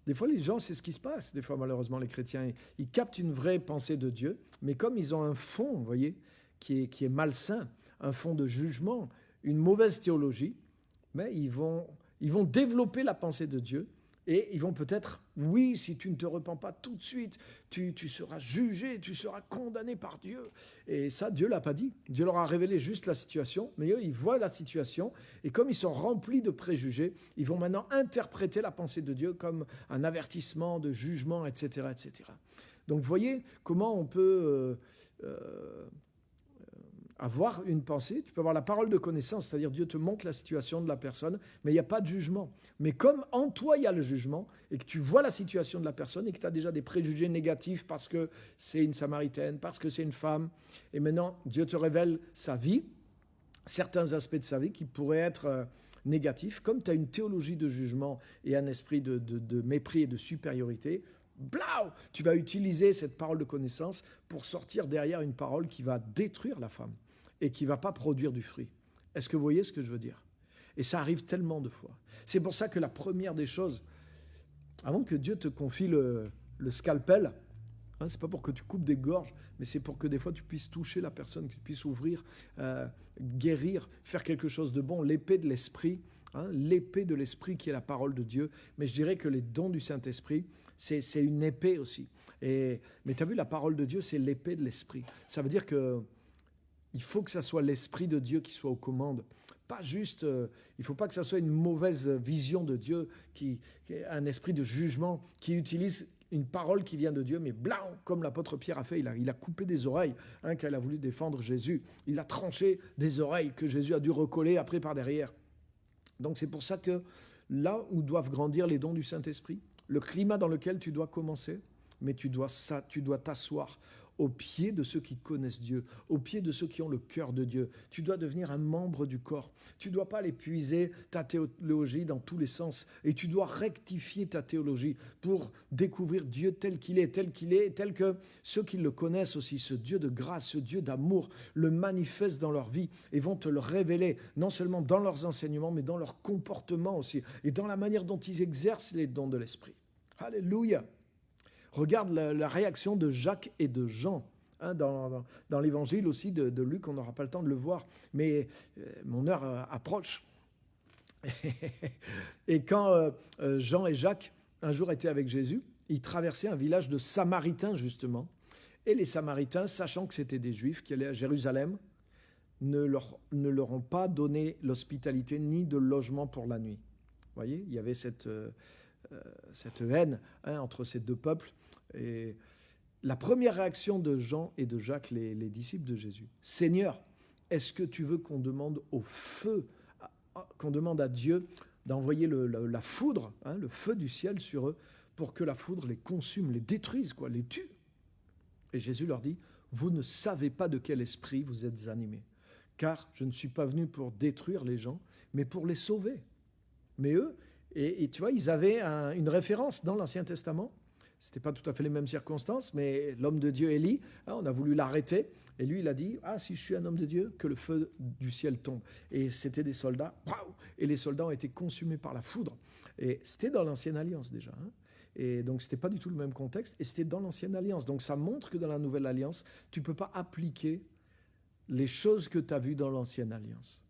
Des fois, les gens, c'est ce qui se passe. Des fois, malheureusement, les chrétiens, ils captent une vraie pensée de Dieu, mais comme ils ont un fond, vous voyez, qui est malsain, un fond de jugement, une mauvaise théologie, mais ils vont développer la pensée de Dieu et ils vont peut-être, oui, si tu ne te repens pas tout de suite, tu seras jugé, tu seras condamné par Dieu. Et ça, Dieu ne l'a pas dit. Dieu leur a révélé juste la situation, mais eux, ils voient la situation et comme ils sont remplis de préjugés, ils vont maintenant interpréter la pensée de Dieu comme un avertissement de jugement, etc., etc. Donc, vous voyez comment on peut... avoir une pensée, tu peux avoir la parole de connaissance, c'est-à-dire Dieu te montre la situation de la personne, mais il n'y a pas de jugement. Mais comme en toi, il y a le jugement, et que tu vois la situation de la personne, et que tu as déjà des préjugés négatifs parce que c'est une Samaritaine, parce que c'est une femme, et maintenant, Dieu te révèle sa vie, certains aspects de sa vie qui pourraient être négatifs, comme tu as une théologie de jugement et un esprit de mépris et de supériorité, blau, tu vas utiliser cette parole de connaissance pour sortir derrière une parole qui va détruire la femme et qui ne va pas produire du fruit. Est-ce que vous voyez ce que je veux dire? Et ça arrive tellement de fois. C'est pour ça que la première des choses, avant que Dieu te confie le scalpel, hein, c'est pas pour que tu coupes des gorges, mais c'est pour que des fois tu puisses toucher la personne, que tu puisses ouvrir, guérir, faire quelque chose de bon, l'épée de l'esprit, hein, l'épée de l'esprit qui est la parole de Dieu. Mais je dirais que les dons du Saint-Esprit, c'est une épée aussi. Mais tu as vu, la parole de Dieu, c'est l'épée de l'esprit. Ça veut dire que il faut que ça soit l'Esprit de Dieu qui soit aux commandes. Pas juste, il ne faut pas que ça soit une mauvaise vision de Dieu, un esprit de jugement qui utilise une parole qui vient de Dieu, mais blanc, comme l'apôtre Pierre a fait. Il a coupé des oreilles quand il a voulu défendre Jésus. Il a tranché des oreilles que Jésus a dû recoller après par derrière. Donc c'est pour ça que là où doivent grandir les dons du Saint-Esprit, le climat dans lequel tu dois commencer, mais tu dois t'asseoir aux pieds de ceux qui connaissent Dieu, aux pieds de ceux qui ont le cœur de Dieu. Tu dois devenir un membre du corps. Tu ne dois pas aller puiser ta théologie dans tous les sens. Et tu dois rectifier ta théologie pour découvrir Dieu tel qu'il est, tel que ceux qui le connaissent aussi, ce Dieu de grâce, ce Dieu d'amour, le manifestent dans leur vie et vont te le révéler, non seulement dans leurs enseignements, mais dans leur comportement aussi, et dans la manière dont ils exercent les dons de l'Esprit. Alléluia! Regarde la réaction de Jacques et de Jean, dans l'évangile aussi de Luc, on n'aura pas le temps de le voir, mais mon heure approche. Et quand Jean et Jacques, un jour, étaient avec Jésus, ils traversaient un village de Samaritains, justement, et les Samaritains, sachant que c'était des Juifs qui allaient à Jérusalem, ne leur ont pas donné l'hospitalité ni de logement pour la nuit. Vous voyez, il y avait cette haine entre ces deux peuples. Et la première réaction de Jean et de Jacques, les disciples de Jésus, « Seigneur, est-ce que tu veux qu'on demande au feu, qu'on demande à Dieu d'envoyer la foudre, le feu du ciel sur eux, pour que la foudre les consume, les détruise, les tue ?» Et Jésus leur dit, « Vous ne savez pas de quel esprit vous êtes animés, car je ne suis pas venu pour détruire les gens, mais pour les sauver. » Mais eux, et tu vois, ils avaient une référence dans l'Ancien Testament. Ce n'était pas tout à fait les mêmes circonstances, mais l'homme de Dieu, Élie, on a voulu l'arrêter. Et lui, il a dit, « si je suis un homme de Dieu, que le feu du ciel tombe. » Et c'était des soldats, et les soldats ont été consumés par la foudre. Et c'était dans l'Ancienne Alliance déjà. Et donc, ce n'était pas du tout le même contexte, et c'était dans l'Ancienne Alliance. Donc, ça montre que dans la Nouvelle Alliance, tu ne peux pas appliquer les choses que tu as vues dans l'Ancienne Alliance.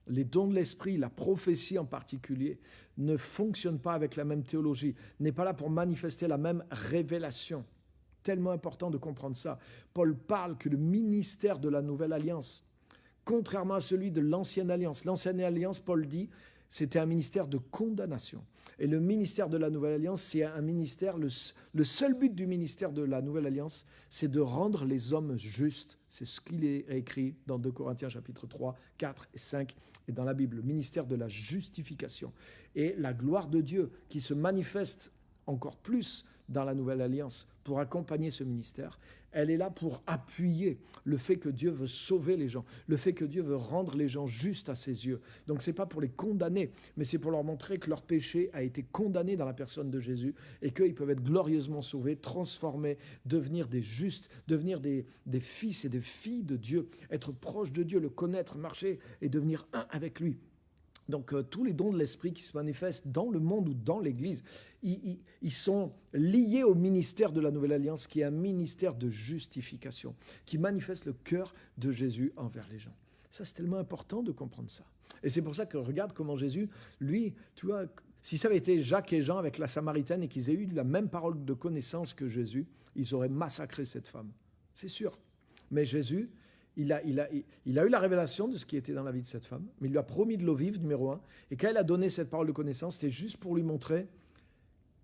Les dons de l'esprit, la prophétie en particulier, ne fonctionnent pas avec la même théologie, n'est pas là pour manifester la même révélation. Tellement important de comprendre ça. Paul parle que le ministère de la Nouvelle Alliance, contrairement à celui de l'Ancienne Alliance, l'Ancienne Alliance, Paul dit, c'était un ministère de condamnation. Et le ministère de la Nouvelle Alliance, c'est un ministère, le seul but du ministère de la Nouvelle Alliance, c'est de rendre les hommes justes. C'est ce qu'il est écrit dans 2 Corinthiens chapitre 3, 4 et 5 et dans la Bible, le ministère de la justification. Et la gloire de Dieu qui se manifeste encore plus dans la Nouvelle Alliance pour accompagner ce ministère, elle est là pour appuyer le fait que Dieu veut sauver les gens, le fait que Dieu veut rendre les gens justes à ses yeux. Donc ce n'est pas pour les condamner, mais c'est pour leur montrer que leur péché a été condamné dans la personne de Jésus et qu'ils peuvent être glorieusement sauvés, transformés, devenir des justes, devenir des fils et des filles de Dieu, être proches de Dieu, le connaître, marcher et devenir un avec lui. Donc tous les dons de l'esprit qui se manifestent dans le monde ou dans l'Église, ils sont liés au ministère de la Nouvelle Alliance, qui est un ministère de justification, qui manifeste le cœur de Jésus envers les gens. Ça, c'est tellement important de comprendre ça. Et c'est pour ça que regarde comment Jésus, lui, tu vois, si ça avait été Jacques et Jean avec la Samaritaine et qu'ils aient eu la même parole de connaissance que Jésus, ils auraient massacré cette femme. C'est sûr. Mais Jésus, il a eu la révélation de ce qui était dans la vie de cette femme, mais il lui a promis de l'eau vive, numéro 1. Et quand elle a donné cette parole de connaissance, c'était juste pour lui montrer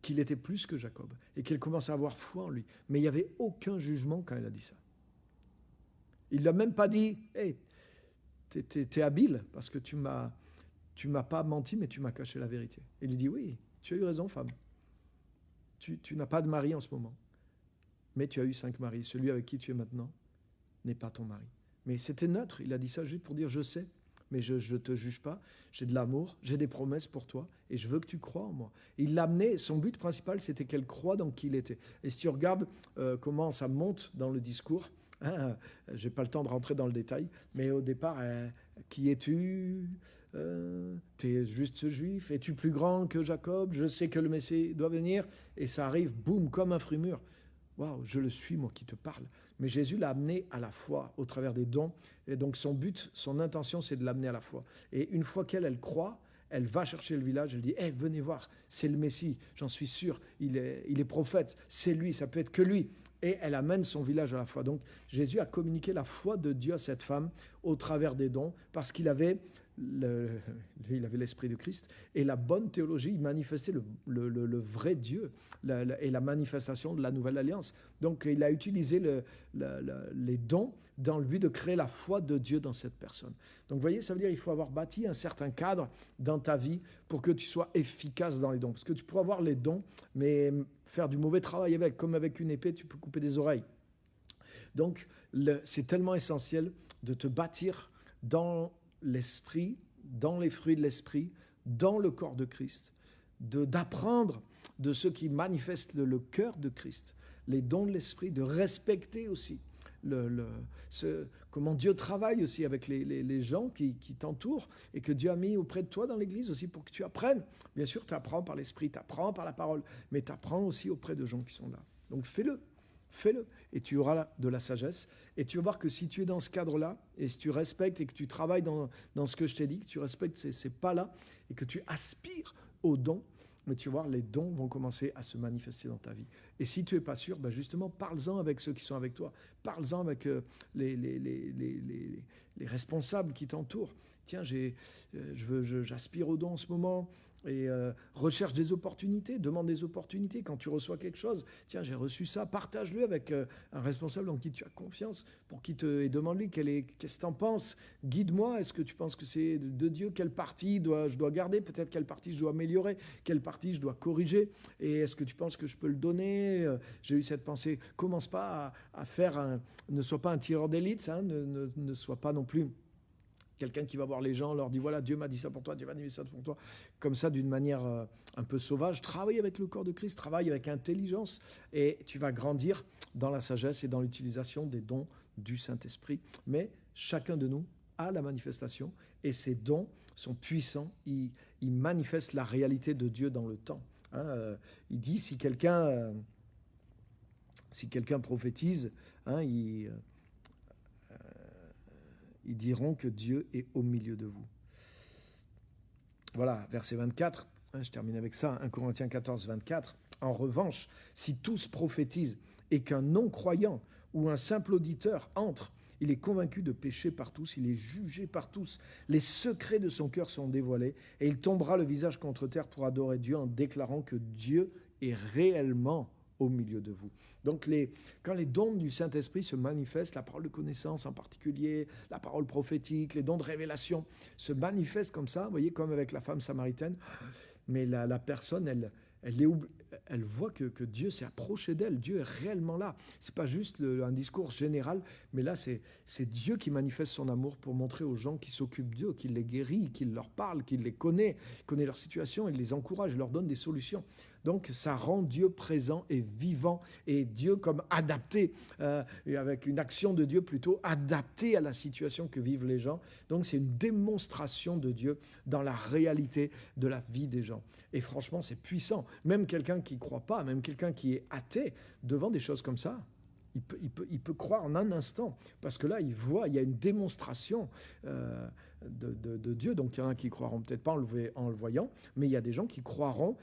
qu'il était plus que Jacob et qu'elle commençait à avoir foi en lui. Mais il n'y avait aucun jugement quand elle a dit ça. Il ne lui a même pas dit « Hey, t'es habile parce que tu m'as pas menti, mais tu m'as caché la vérité. » Il lui dit « Oui, tu as eu raison, femme. Tu n'as pas de mari en ce moment, mais tu as eu 5 maris. Celui avec qui tu es maintenant n'est pas ton mari. » Mais c'était neutre, il a dit ça juste pour dire « Je sais, mais je ne te juge pas, j'ai de l'amour, j'ai des promesses pour toi, et je veux que tu crois en moi. » Il l'a amené, son but principal, c'était qu'elle croie dans qui il était. Et si tu regardes comment ça monte dans le discours, je n'ai pas le temps de rentrer dans le détail, mais au départ, qui es-tu ? T'es juste juif, es-tu plus grand que Jacob ? Je sais que le Messie doit venir, et ça arrive, boum, comme un fruit mûr. Waouh, je le suis, moi qui te parle. Mais Jésus l'a amené à la foi au travers des dons. Et donc son but, son intention, c'est de l'amener à la foi. Et une fois qu'elle croit, elle va chercher le village, elle dit « Hey, venez voir, c'est le Messie, j'en suis sûr, il est prophète, c'est lui, ça peut être que lui. » Et elle amène son village à la foi. Donc Jésus a communiqué la foi de Dieu à cette femme au travers des dons, parce qu'il avait lui, il avait l'esprit de Christ, et la bonne théologie, il manifestait le vrai Dieu et la manifestation de la nouvelle alliance. Donc, il a utilisé les dons dans le but de créer la foi de Dieu dans cette personne. Donc, vous voyez, ça veut dire qu'il faut avoir bâti un certain cadre dans ta vie pour que tu sois efficace dans les dons. Parce que tu pourras avoir les dons, mais faire du mauvais travail avec, comme avec une épée, tu peux couper des oreilles. Donc, c'est tellement essentiel de te bâtir dans l'esprit, dans les fruits de l'esprit, dans le corps de Christ, d'apprendre de ceux qui manifestent le cœur de Christ, les dons de l'esprit, de respecter aussi comment Dieu travaille aussi avec les gens qui t'entourent et que Dieu a mis auprès de toi dans l'Église aussi pour que tu apprennes. Bien sûr, tu apprends par l'esprit, tu apprends par la parole, mais tu apprends aussi auprès de gens qui sont là. Donc fais-le. Fais-le et tu auras de la sagesse. Et tu vas voir que si tu es dans ce cadre-là, et si tu respectes et que tu travailles dans ce que je t'ai dit, que tu respectes ces pas-là et que tu aspires aux dons, mais tu vas voir, les dons vont commencer à se manifester dans ta vie. Et si tu n'es pas sûr, ben justement, parle-en avec ceux qui sont avec toi. Parle-en avec les responsables qui t'entourent. Tiens, j'aspire aux dons en ce moment. Et recherche des opportunités, demande des opportunités. Quand tu reçois quelque chose, tiens, j'ai reçu ça, partage-le avec un responsable en qui tu as confiance, et demande-lui qu'est-ce que tu en penses. Guide-moi, est-ce que tu penses que c'est de Dieu? Quelle partie je dois garder? Peut-être quelle partie je dois améliorer? Quelle partie je dois corriger? Et est-ce que tu penses que je peux le donner? J'ai eu cette pensée. Commence pas à faire ne sois pas un tireur d'élite, hein, ne sois pas non plus quelqu'un qui va voir les gens, leur dit voilà, Dieu m'a dit ça pour toi, Dieu m'a dit ça pour toi, comme ça d'une manière un peu sauvage. Travaille avec le corps de Christ, travaille avec intelligence et tu vas grandir dans la sagesse et dans l'utilisation des dons du Saint-Esprit. Mais chacun de nous a la manifestation et ces dons sont puissants, ils manifestent la réalité de Dieu dans le temps. Il dit si quelqu'un prophétise, ils diront que Dieu est au milieu de vous. Voilà, verset 24, je termine avec ça, 1 Corinthiens 14, 24. En revanche, si tous prophétisent et qu'un non-croyant ou un simple auditeur entre, il est convaincu de pécher par tous, il est jugé par tous. Les secrets de son cœur sont dévoilés et il tombera le visage contre terre pour adorer Dieu en déclarant que Dieu est réellement au milieu de vous. Donc, quand les dons du Saint-Esprit se manifestent, la parole de connaissance en particulier, la parole prophétique, les dons de révélation se manifestent comme ça, vous voyez, comme avec la femme samaritaine, mais la personne, elle voit que Dieu s'est approché d'elle, Dieu est réellement là. Ce n'est pas juste un discours général, mais là, c'est Dieu qui manifeste son amour pour montrer aux gens qui s'occupent d'eux, qu'il les guérit, qu'il leur parle, qu'il les connaît, connaît leur situation, il les encourage, il leur donne des solutions. Donc, ça rend Dieu présent et vivant, et Dieu comme adapté, et avec une action de Dieu plutôt adaptée à la situation que vivent les gens. Donc, c'est une démonstration de Dieu dans la réalité de la vie des gens. Et franchement, c'est puissant. Même quelqu'un qui ne croit pas, même quelqu'un qui est athée, devant des choses comme ça, il peut croire en un instant, parce que là, il y a une démonstration de Dieu. Donc, il y en a qui croiront peut-être pas en le voyant, mais il y a des gens qui croiront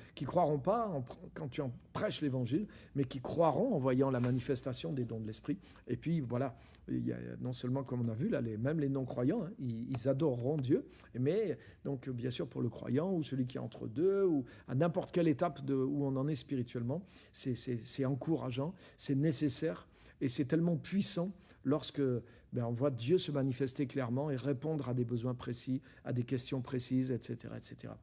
pas quand tu en prêches l'évangile, mais qui croiront en voyant la manifestation des dons de l'Esprit. Et puis, voilà, il y a non seulement, comme on a vu, là, même les non-croyants, hein, ils adoreront Dieu, mais donc, bien sûr, pour le croyant ou celui qui est entre deux, ou à n'importe quelle étape où on en est spirituellement, c'est encourageant, c'est nécessaire. Et c'est tellement puissant lorsque on voit Dieu se manifester clairement et répondre à des besoins précis, à des questions précises, etc., etc.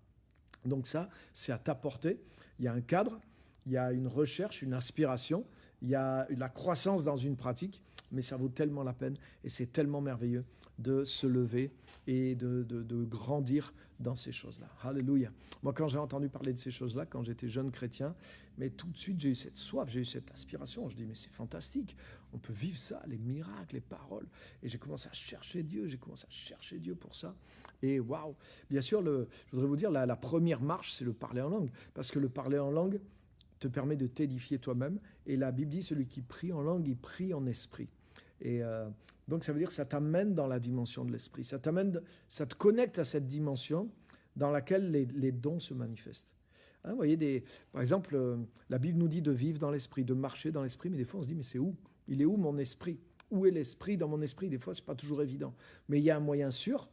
Donc ça, c'est à ta portée. Il y a un cadre, il y a une recherche, une inspiration, il y a la croissance dans une pratique, mais ça vaut tellement la peine et c'est tellement merveilleux de se lever et de grandir dans ces choses-là. Alléluia. Moi, quand j'ai entendu parler de ces choses-là, quand j'étais jeune chrétien, mais tout de suite, j'ai eu cette soif, j'ai eu cette aspiration. Je dis, mais c'est fantastique, on peut vivre ça, les miracles, les paroles. Et j'ai commencé à chercher Dieu, pour ça. Et waouh. Bien sûr, je voudrais vous dire, la première marche, c'est le parler en langue. Parce que le parler en langue te permet de t'édifier toi-même. Et la Bible dit, celui qui prie en langue, il prie en esprit. Et donc, ça veut dire que ça t'amène dans la dimension de l'esprit. Ça te connecte à cette dimension dans laquelle les dons se manifestent. Hein, vous voyez, par exemple, la Bible nous dit de vivre dans l'esprit, de marcher dans l'esprit, mais des fois, on se dit, mais c'est où? Il est où mon esprit? Où est l'esprit dans mon esprit? Des fois, ce n'est pas toujours évident. Mais il y a un moyen sûr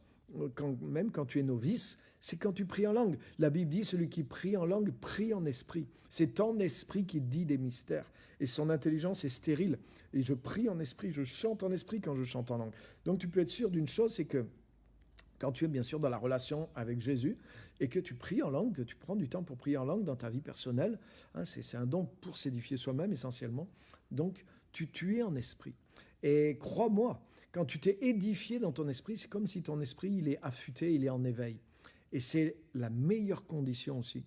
même quand tu es novice, c'est quand tu pries en langue. La Bible dit, celui qui prie en langue, prie en esprit. C'est ton esprit qui dit des mystères. Et son intelligence est stérile. Et je prie en esprit, je chante en esprit quand je chante en langue. Donc tu peux être sûr d'une chose, c'est que quand tu es bien sûr dans la relation avec Jésus et que tu pries en langue, que tu prends du temps pour prier en langue dans ta vie personnelle, c'est un don pour s'édifier soi-même essentiellement. Donc tu es en esprit. Et crois-moi, quand tu t'es édifié dans ton esprit, c'est comme si ton esprit il est affûté, il est en éveil. Et c'est la meilleure condition aussi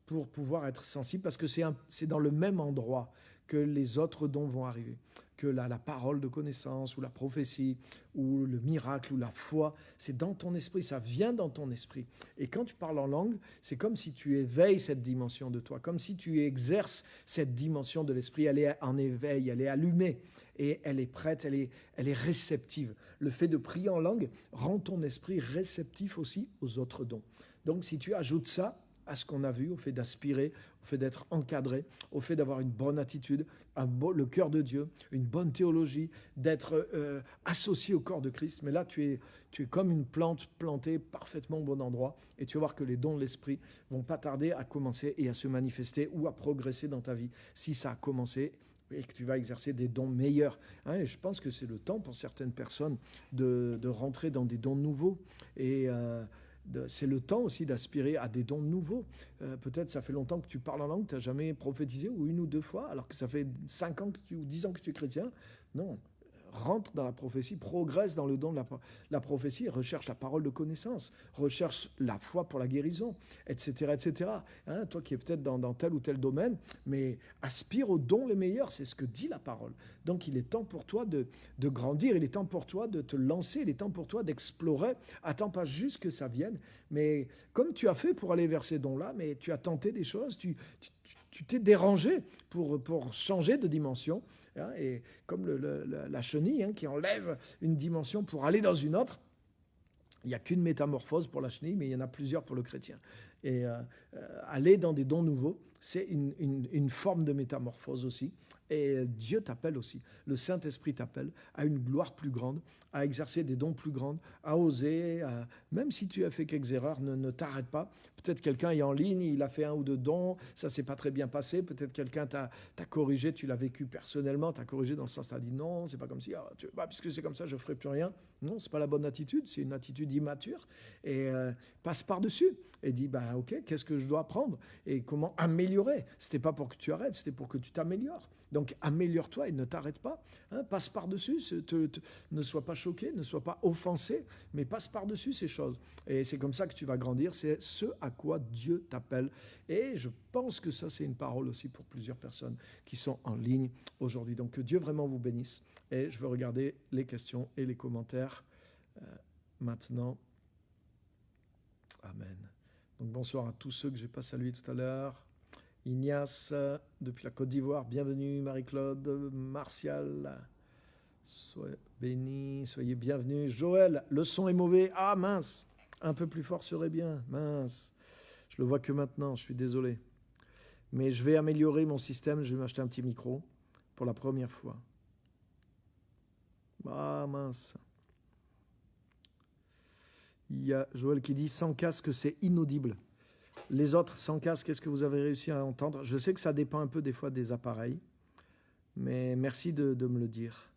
pour pouvoir être sensible, parce que c'est dans le même endroit que les autres dons vont arriver, que la parole de connaissance, ou la prophétie, ou le miracle, ou la foi, c'est dans ton esprit, ça vient dans ton esprit. Et quand tu parles en langue, c'est comme si tu éveilles cette dimension de toi, comme si tu exerces cette dimension de l'esprit, elle est en éveil, elle est allumée, et elle est prête, elle est réceptive. Le fait de prier en langue rend ton esprit réceptif aussi aux autres dons. Donc si tu ajoutes ça à ce qu'on a vu, au fait d'aspirer, au fait d'être encadré, au fait d'avoir une bonne attitude, le cœur de Dieu, une bonne théologie, d'être associé au corps de Christ. Mais là, tu es comme une plante plantée parfaitement au bon endroit, et tu vas voir que les dons de l'esprit vont pas tarder à commencer et à se manifester ou à progresser dans ta vie, si ça a commencé et que tu vas exercer des dons meilleurs. Et je pense que c'est le temps pour certaines personnes de rentrer dans des dons nouveaux, et c'est le temps aussi d'aspirer à des dons nouveaux. Peut-être ça fait longtemps que tu parles en langue, tu n'as jamais prophétisé, ou une ou deux fois, alors que ça fait 5 ans ou 10 ans que tu es chrétien. Non, rentre dans la prophétie, progresse dans le don de la prophétie, recherche la parole de connaissance, recherche la foi pour la guérison, etc. etc. Toi qui es peut-être dans tel ou tel domaine, mais aspire aux dons les meilleurs, c'est ce que dit la parole. Donc il est temps pour toi de grandir, il est temps pour toi de te lancer, il est temps pour toi d'explorer. Attends pas juste que ça vienne, mais comme tu as fait pour aller vers ces dons-là, mais tu as tenté des choses, tu t'es dérangé pour changer de dimension. Et comme la chenille qui enlève une dimension pour aller dans une autre, il n'y a qu'une métamorphose pour la chenille, mais il y en a plusieurs pour le chrétien. Et aller dans des dons nouveaux, c'est une forme de métamorphose aussi. Et Dieu t'appelle aussi, le Saint-Esprit t'appelle à une gloire plus grande, à exercer des dons plus grands, à oser, même si tu as fait quelques erreurs, ne t'arrête pas. Peut-être quelqu'un est en ligne, il a fait 1 ou 2 dons, ça ne s'est pas très bien passé, peut-être quelqu'un t'a corrigé, tu l'as vécu personnellement, t'a corrigé dans le sens, t'as dit non, c'est pas comme si, puisque c'est comme ça, je ne ferai plus rien. Non, c'est pas la bonne attitude, c'est une attitude immature, et passe par-dessus, et dis, ok, qu'est-ce que je dois apprendre, et comment améliorer. C'était pas pour que tu arrêtes, c'était pour que tu t'améliores. Donc améliore-toi et ne t'arrête pas, passe par-dessus, ne sois pas choqué, ne sois pas offensé, mais passe par-dessus ces choses. Et c'est comme ça que tu vas grandir, c'est ce à quoi Dieu t'appelle. Et je pense que ça, c'est une parole aussi pour plusieurs personnes qui sont en ligne aujourd'hui. Donc que Dieu vraiment vous bénisse. Et je veux regarder les questions et les commentaires maintenant. Amen. Donc bonsoir à tous ceux que je n'ai pas salués tout à l'heure. Ignace, depuis la Côte d'Ivoire, bienvenue. Marie-Claude, Martial, soyez bénis, soyez bienvenus. Joël, le son est mauvais. Ah mince, un peu plus fort serait bien. Mince, je le vois que maintenant, je suis désolé. Mais je vais améliorer mon système, je vais m'acheter un petit micro pour la première fois. Ah mince. Il y a Joël qui dit sans casque, c'est inaudible. Les autres, sans casque, est-ce que vous avez réussi à entendre? Je sais que ça dépend un peu des fois des appareils, mais merci de me le dire.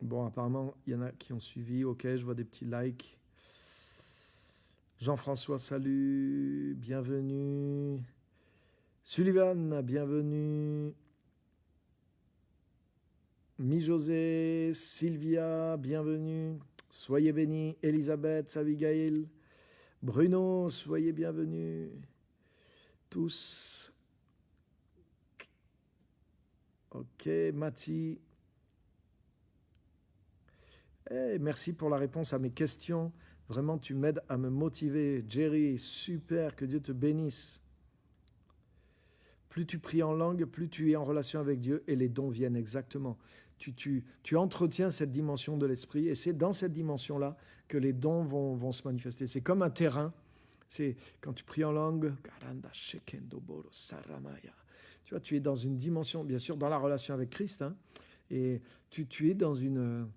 Bon, apparemment, il y en a qui ont suivi. Ok, je vois des petits likes. Jean-François, salut, bienvenue. Sullivan, bienvenue. Mi-José, Sylvia, bienvenue. Soyez bénis. Elisabeth, Abigail. Bruno, soyez bienvenus tous. Ok, Mathie. Merci pour la réponse à mes questions. Vraiment, tu m'aides à me motiver. Jerry, super, que Dieu te bénisse. Plus tu pries en langue, plus tu es en relation avec Dieu et les dons viennent exactement. Tu entretiens cette dimension de l'esprit et c'est dans cette dimension-là que les dons vont se manifester. C'est comme un terrain. C'est quand tu pries en langue, tu vois, tu es dans une dimension, bien sûr, dans la relation avec Christ, et tu es dans une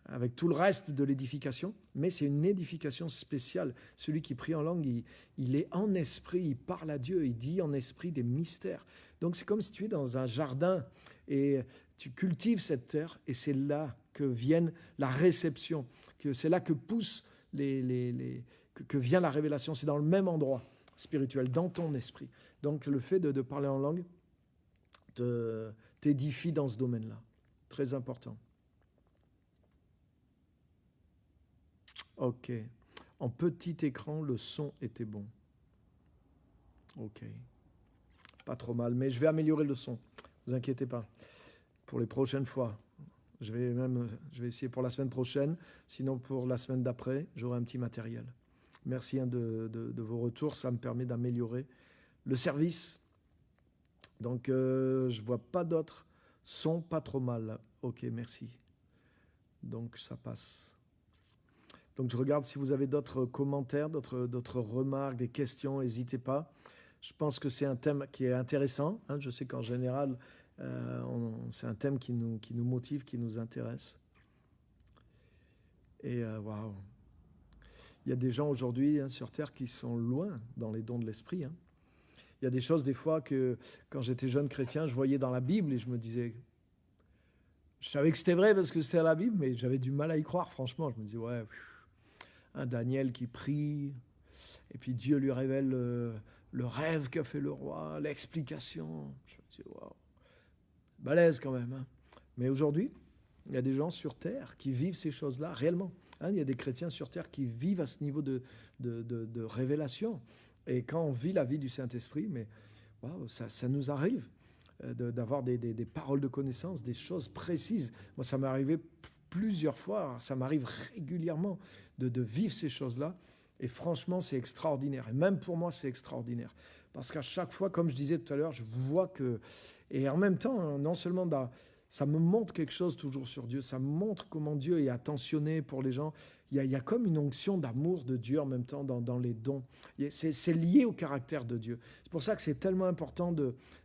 avec tout le reste de l'édification, mais c'est une édification spéciale. Celui qui prie en langue, il est en esprit, il parle à Dieu, il dit en esprit des mystères. Donc c'est comme si tu es dans un jardin et tu cultives cette terre, et c'est là que vienne la réception, que c'est là que pousse que vient la révélation. C'est dans le même endroit spirituel, dans ton esprit. Donc le fait de parler en langue t'édifie dans ce domaine-là. Très important. Ok. En petit écran, le son était bon. Ok. Pas trop mal, mais je vais améliorer le son. Ne vous inquiétez pas. Pour les prochaines fois. Je vais essayer pour la semaine prochaine. Sinon, pour la semaine d'après, j'aurai un petit matériel. Merci de vos retours. Ça me permet d'améliorer le service. Donc, je ne vois pas d'autres sons, pas trop mal. Ok, merci. Donc, ça passe. Donc, je regarde si vous avez d'autres commentaires, d'autres remarques, des questions. N'hésitez pas. Je pense que c'est un thème qui est intéressant. Je sais qu'en général, c'est un thème qui nous motive, qui nous intéresse. Et waouh! Il y a des gens aujourd'hui sur Terre qui sont loin dans les dons de l'esprit. Il y a des choses des fois que, quand j'étais jeune chrétien, je voyais dans la Bible et je me disais... Je savais que c'était vrai parce que c'était à la Bible, mais j'avais du mal à y croire, franchement. Je me disais, ouais, un Daniel qui prie, et puis Dieu lui révèle le rêve qu'a fait le roi, l'explication. Je me disais, waouh, balèze quand même. Mais aujourd'hui, il y a des gens sur Terre qui vivent ces choses-là réellement. Il y a des chrétiens sur Terre qui vivent à ce niveau de révélation. Et quand on vit la vie du Saint-Esprit, mais waouh, ça nous arrive d'avoir des paroles de connaissance, des choses précises. Moi, ça m'est arrivé plusieurs fois, ça m'arrive régulièrement de vivre ces choses-là. Et franchement, c'est extraordinaire. Et même pour moi, c'est extraordinaire. Parce qu'à chaque fois, comme je disais tout à l'heure, je vois que... Et en même temps, non seulement ça me montre quelque chose toujours sur Dieu, ça me montre comment Dieu est attentionné pour les gens. Il y a comme une onction d'amour de Dieu en même temps dans les dons. C'est lié au caractère de Dieu. C'est pour ça que c'est tellement important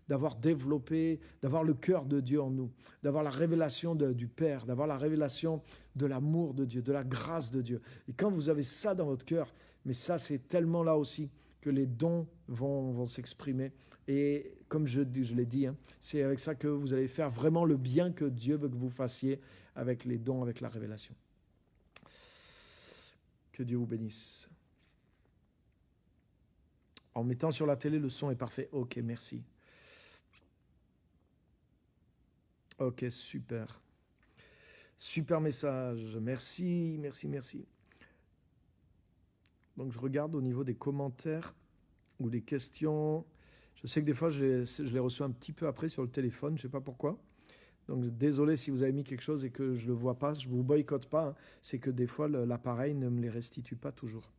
d'avoir développé, d'avoir le cœur de Dieu en nous, d'avoir la révélation du Père, d'avoir la révélation de l'amour de Dieu, de la grâce de Dieu. Et quand vous avez ça dans votre cœur, mais ça c'est tellement là aussi que les dons vont s'exprimer. Et comme je l'ai dit, c'est avec ça que vous allez faire vraiment le bien que Dieu veut que vous fassiez avec les dons, avec la révélation. Que Dieu vous bénisse. En mettant sur la télé, le son est parfait. Ok, merci. Ok, super. Super message. Merci, merci, merci. Donc, je regarde au niveau des commentaires ou des questions. Je sais que des fois, je les reçois un petit peu après sur le téléphone. Je ne sais pas pourquoi. Donc, désolé si vous avez mis quelque chose et que je ne le vois pas. Je ne vous boycotte pas. C'est que des fois, l'appareil ne me les restitue pas toujours.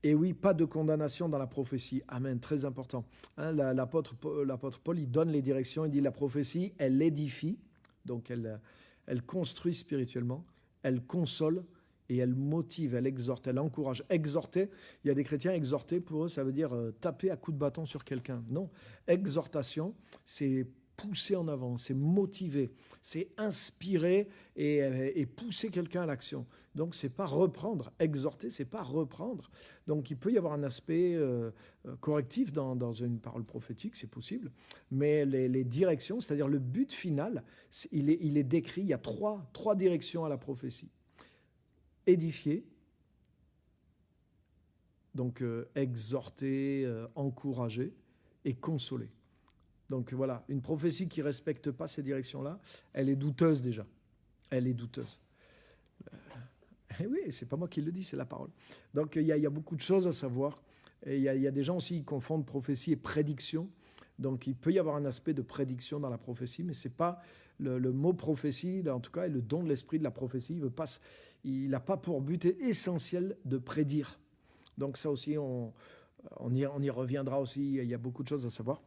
Et oui, pas de condamnation dans la prophétie. Amen, très important. L'apôtre Paul, il donne les directions. Il dit la prophétie, elle édifie. Donc, elle construit spirituellement. Elle console. Et elle motive, elle exhorte, elle encourage. Exhorter, il y a des chrétiens, exhorter, pour eux, ça veut dire taper à coups de bâton sur quelqu'un. Non, exhortation, c'est pousser en avant, c'est motiver, c'est inspirer et pousser quelqu'un à l'action. Donc, c'est pas reprendre. Exhorter, c'est pas reprendre. Donc, il peut y avoir un aspect correctif dans une parole prophétique, c'est possible. Mais les directions, c'est-à-dire le but final, il est décrit. Il y a trois directions à la prophétie. Édifier, donc exhorter, encourager et consoler. Donc voilà, une prophétie qui ne respecte pas ces directions-là, elle est douteuse déjà. Elle est douteuse. Et oui, c'est pas moi qui le dis, c'est la parole. Donc il y a beaucoup de choses à savoir. Et il y a des gens aussi qui confondent prophétie et prédiction. Donc il peut y avoir un aspect de prédiction dans la prophétie, mais ce n'est pas le mot prophétie, en tout cas, et le don de l'esprit de la prophétie, il n'a pas pour but essentiel de prédire. Donc ça aussi, on y reviendra aussi, il y a beaucoup de choses à savoir.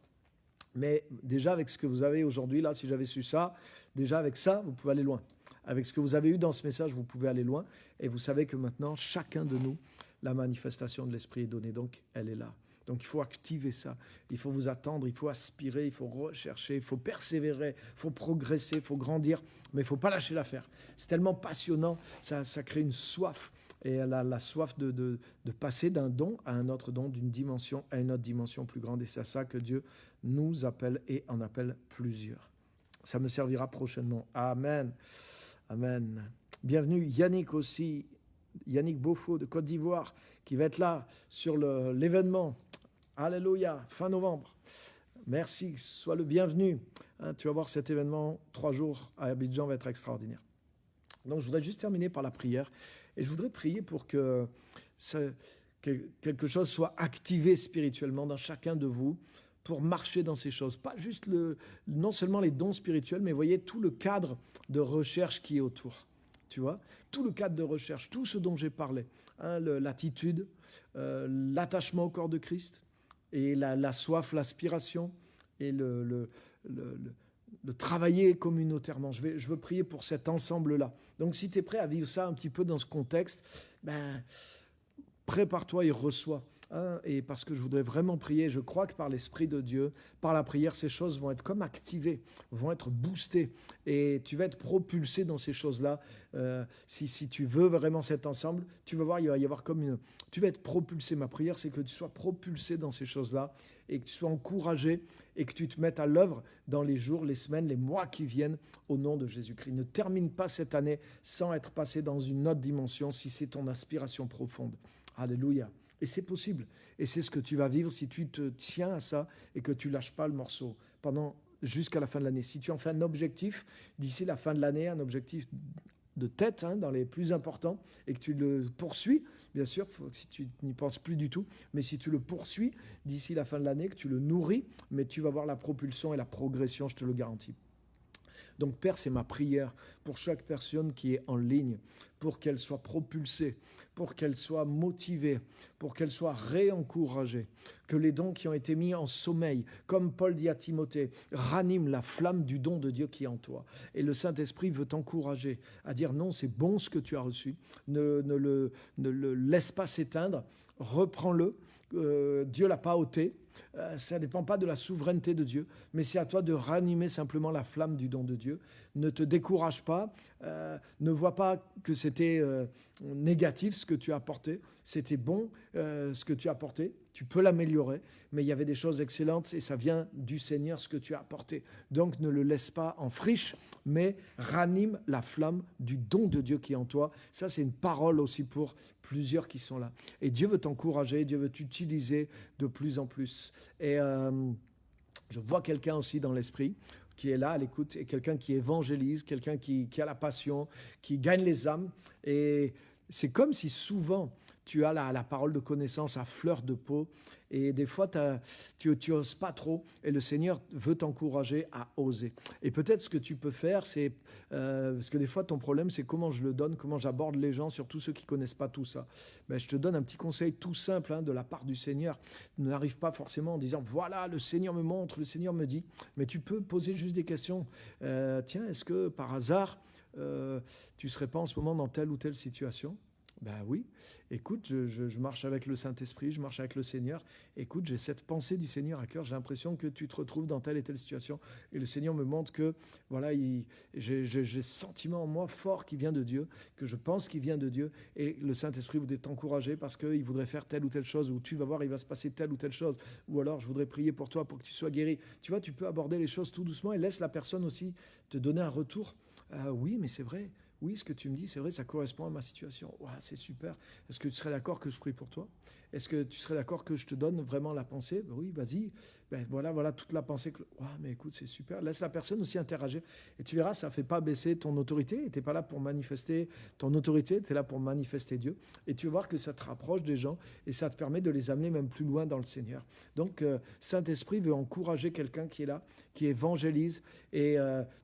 Mais déjà avec ce que vous avez aujourd'hui, là, si j'avais su ça, déjà avec ça, vous pouvez aller loin. Avec ce que vous avez eu dans ce message, vous pouvez aller loin. Et vous savez que maintenant, chacun de nous, la manifestation de l'esprit est donnée, donc elle est là. Donc il faut activer ça. Il faut vous attendre, il faut aspirer, il faut rechercher, il faut persévérer, il faut progresser, il faut grandir, mais il ne faut pas lâcher l'affaire. C'est tellement passionnant, ça crée une soif. Et la soif de passer d'un don à un autre don, d'une dimension à une autre dimension plus grande. Et c'est à ça que Dieu nous appelle et en appelle plusieurs. Ça me servira prochainement. Amen. Amen. Bienvenue Yannick aussi, Yannick Beaufort de Côte d'Ivoire, qui va être là sur l'événement. Alléluia, fin novembre. Merci, sois le bienvenu. Tu vas voir cet événement, 3 jours à Abidjan va être extraordinaire. Donc je voudrais juste terminer par la prière. Et je voudrais prier pour que quelque chose soit activé spirituellement dans chacun de vous pour marcher dans ces choses. Pas juste non seulement les dons spirituels, mais voyez tout le cadre de recherche qui est autour. Tu vois, tout le cadre de recherche, tout ce dont j'ai parlé, l'attitude, l'attachement au corps de Christ, et la soif, l'aspiration, et le travailler communautairement. Je veux prier pour cet ensemble-là. Donc, si tu es prêt à vivre ça un petit peu dans ce contexte, prépare-toi et reçois. Et parce que je voudrais vraiment prier, je crois que par l'Esprit de Dieu, par la prière, ces choses vont être comme activées, vont être boostées. Et tu vas être propulsé dans ces choses-là. Si tu veux vraiment cet ensemble, tu vas voir, il va y avoir comme tu vas être propulsé. Ma prière, c'est que tu sois propulsé dans ces choses-là et que tu sois encouragé et que tu te mettes à l'œuvre dans les jours, les semaines, les mois qui viennent au nom de Jésus-Christ. Ne termine pas cette année sans être passé dans une autre dimension si c'est ton aspiration profonde. Alléluia. Et c'est possible. Et c'est ce que tu vas vivre si tu te tiens à ça et que tu lâches pas le morceau jusqu'à la fin de l'année. Si tu en fais un objectif d'ici la fin de l'année, un objectif de tête dans les plus importants et que tu le poursuis, bien sûr, si tu n'y penses plus du tout, mais si tu le poursuis d'ici la fin de l'année, que tu le nourris, mais tu vas voir la propulsion et la progression, je te le garantis. Donc Père, c'est ma prière pour chaque personne qui est en ligne, pour qu'elle soit propulsée, pour qu'elle soit motivée, pour qu'elle soit réencouragée, que les dons qui ont été mis en sommeil, comme Paul dit à Timothée, ranime la flamme du don de Dieu qui est en toi. Et le Saint-Esprit veut t'encourager à dire non, c'est bon ce que tu as reçu, ne le laisse pas s'éteindre, reprends-le, Dieu l'a pas ôté. Ça ne dépend pas de la souveraineté de Dieu, mais c'est à toi de ranimer simplement la flamme du don de Dieu. Ne te décourage pas, ne vois pas que c'était négatif ce que tu as apporté. C'était bon ce que tu as apporté, tu peux l'améliorer, mais il y avait des choses excellentes et ça vient du Seigneur ce que tu as apporté. Donc ne le laisse pas en friche, mais ranime la flamme du don de Dieu qui est en toi. Ça, c'est une parole aussi pour plusieurs qui sont là. Et Dieu veut t'encourager, Dieu veut t'utiliser de plus en plus. Et je vois quelqu'un aussi dans l'esprit qui est là à l'écoute, et quelqu'un qui évangélise, quelqu'un qui a la passion, qui gagne les âmes. Et c'est comme si souvent tu as la parole de connaissance à fleur de peau, et des fois tu n'oses pas trop, et le Seigneur veut t'encourager à oser. Et peut-être ce que tu peux faire, c'est, parce que des fois ton problème c'est comment je le donne, comment j'aborde les gens, surtout ceux qui ne connaissent pas tout ça. Je te donne un petit conseil tout simple de la part du Seigneur. N'arrive pas forcément en disant voilà, le Seigneur me montre, le Seigneur me dit, mais tu peux poser juste des questions. Tiens, est-ce que par hasard tu ne serais pas en ce moment dans telle ou telle situation ? Ben oui, écoute, je marche avec le Saint-Esprit, je marche avec le Seigneur. Écoute, j'ai cette pensée du Seigneur à cœur, j'ai l'impression que tu te retrouves dans telle et telle situation. Et le Seigneur me montre que voilà, j'ai ce sentiment en moi fort qui vient de Dieu, que je pense qu'il vient de Dieu. Et le Saint-Esprit voudrait t'encourager parce qu'il voudrait faire telle ou telle chose, ou tu vas voir, il va se passer telle ou telle chose. Ou alors, je voudrais prier pour toi pour que tu sois guéri. Tu vois, tu peux aborder les choses tout doucement et laisse la personne aussi te donner un retour. Oui, mais c'est vrai. Oui, ce que tu me dis, c'est vrai, ça correspond à ma situation. Wow, c'est super. Est-ce que tu serais d'accord que je prie pour toi ? Est-ce que tu serais d'accord que je te donne vraiment la pensée ? Oui, vas-y. Voilà toute la pensée. Mais écoute, c'est super. Laisse la personne aussi interagir. Et tu verras, ça ne fait pas baisser ton autorité. Tu n'es pas là pour manifester ton autorité, tu es là pour manifester Dieu. Et tu vas voir que ça te rapproche des gens et ça te permet de les amener même plus loin dans le Seigneur. Donc, Saint-Esprit veut encourager quelqu'un qui est là, qui évangélise. Et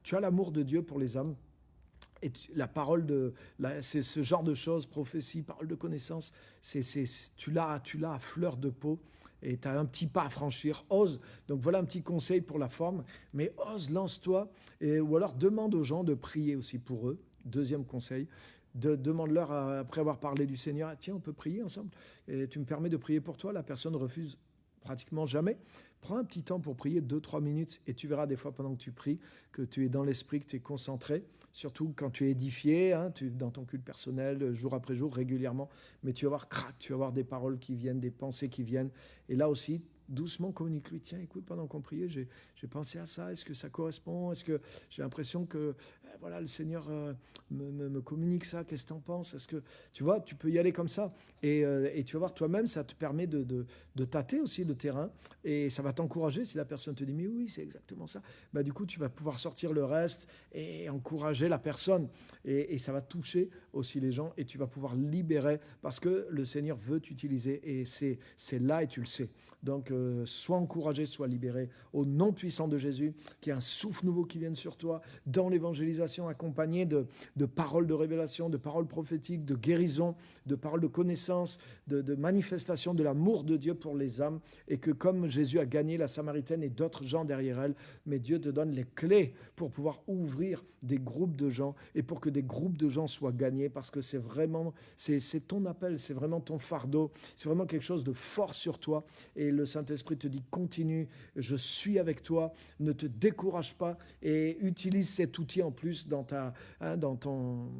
tu as l'amour de Dieu pour les âmes. Et la parole c'est ce genre de choses, prophétie, parole de connaissance, tu l'as à fleur de peau et tu as un petit pas à franchir, ose. Donc voilà un petit conseil pour la forme, mais ose, lance-toi, ou alors demande aux gens de prier aussi pour eux. Deuxième conseil, demande-leur après avoir parlé du Seigneur, tiens, on peut prier ensemble, et tu me permets de prier pour toi, la personne refuse. pratiquement jamais. Prends un petit temps pour prier, 2-3 minutes, et tu verras des fois pendant que tu pries que tu es dans l'esprit, que tu es concentré, surtout quand tu es édifié, dans ton culte personnel, jour après jour, régulièrement, mais tu vas voir, tu vas voir des paroles qui viennent, des pensées qui viennent, et là aussi, doucement communique-lui, tiens, écoute, pendant qu'on priait, j'ai pensé à ça, est-ce que ça correspond, est-ce que j'ai l'impression que voilà, le Seigneur me communique ça, qu'est-ce que tu en penses, est-ce que, tu vois, tu peux y aller comme ça, et tu vas voir toi-même, ça te permet de tâter aussi le terrain, et ça va t'encourager si la personne te dit, mais oui, c'est exactement ça, bah, du coup, tu vas pouvoir sortir le reste et encourager la personne, et ça va toucher aussi les gens, et tu vas pouvoir libérer, parce que le Seigneur veut t'utiliser, et c'est là, et tu le sais. Donc, sois encouragé, sois libéré au nom puissant de Jésus, qu'il y ait un souffle nouveau qui vienne sur toi dans l'évangélisation, accompagné de paroles de révélation, de paroles prophétiques, de guérison, de paroles de connaissance, de manifestation de l'amour de Dieu pour les âmes, et que comme Jésus a gagné la Samaritaine et d'autres gens derrière elle, mais Dieu te donne les clés pour pouvoir ouvrir des groupes de gens et pour que des groupes de gens soient gagnés, parce que c'est vraiment, c'est ton appel, c'est vraiment ton fardeau, c'est vraiment quelque chose de fort sur toi, et le Saint-Esprit te dit continue, je suis avec toi, ne te décourage pas, et utilise cet outil en plus dans ton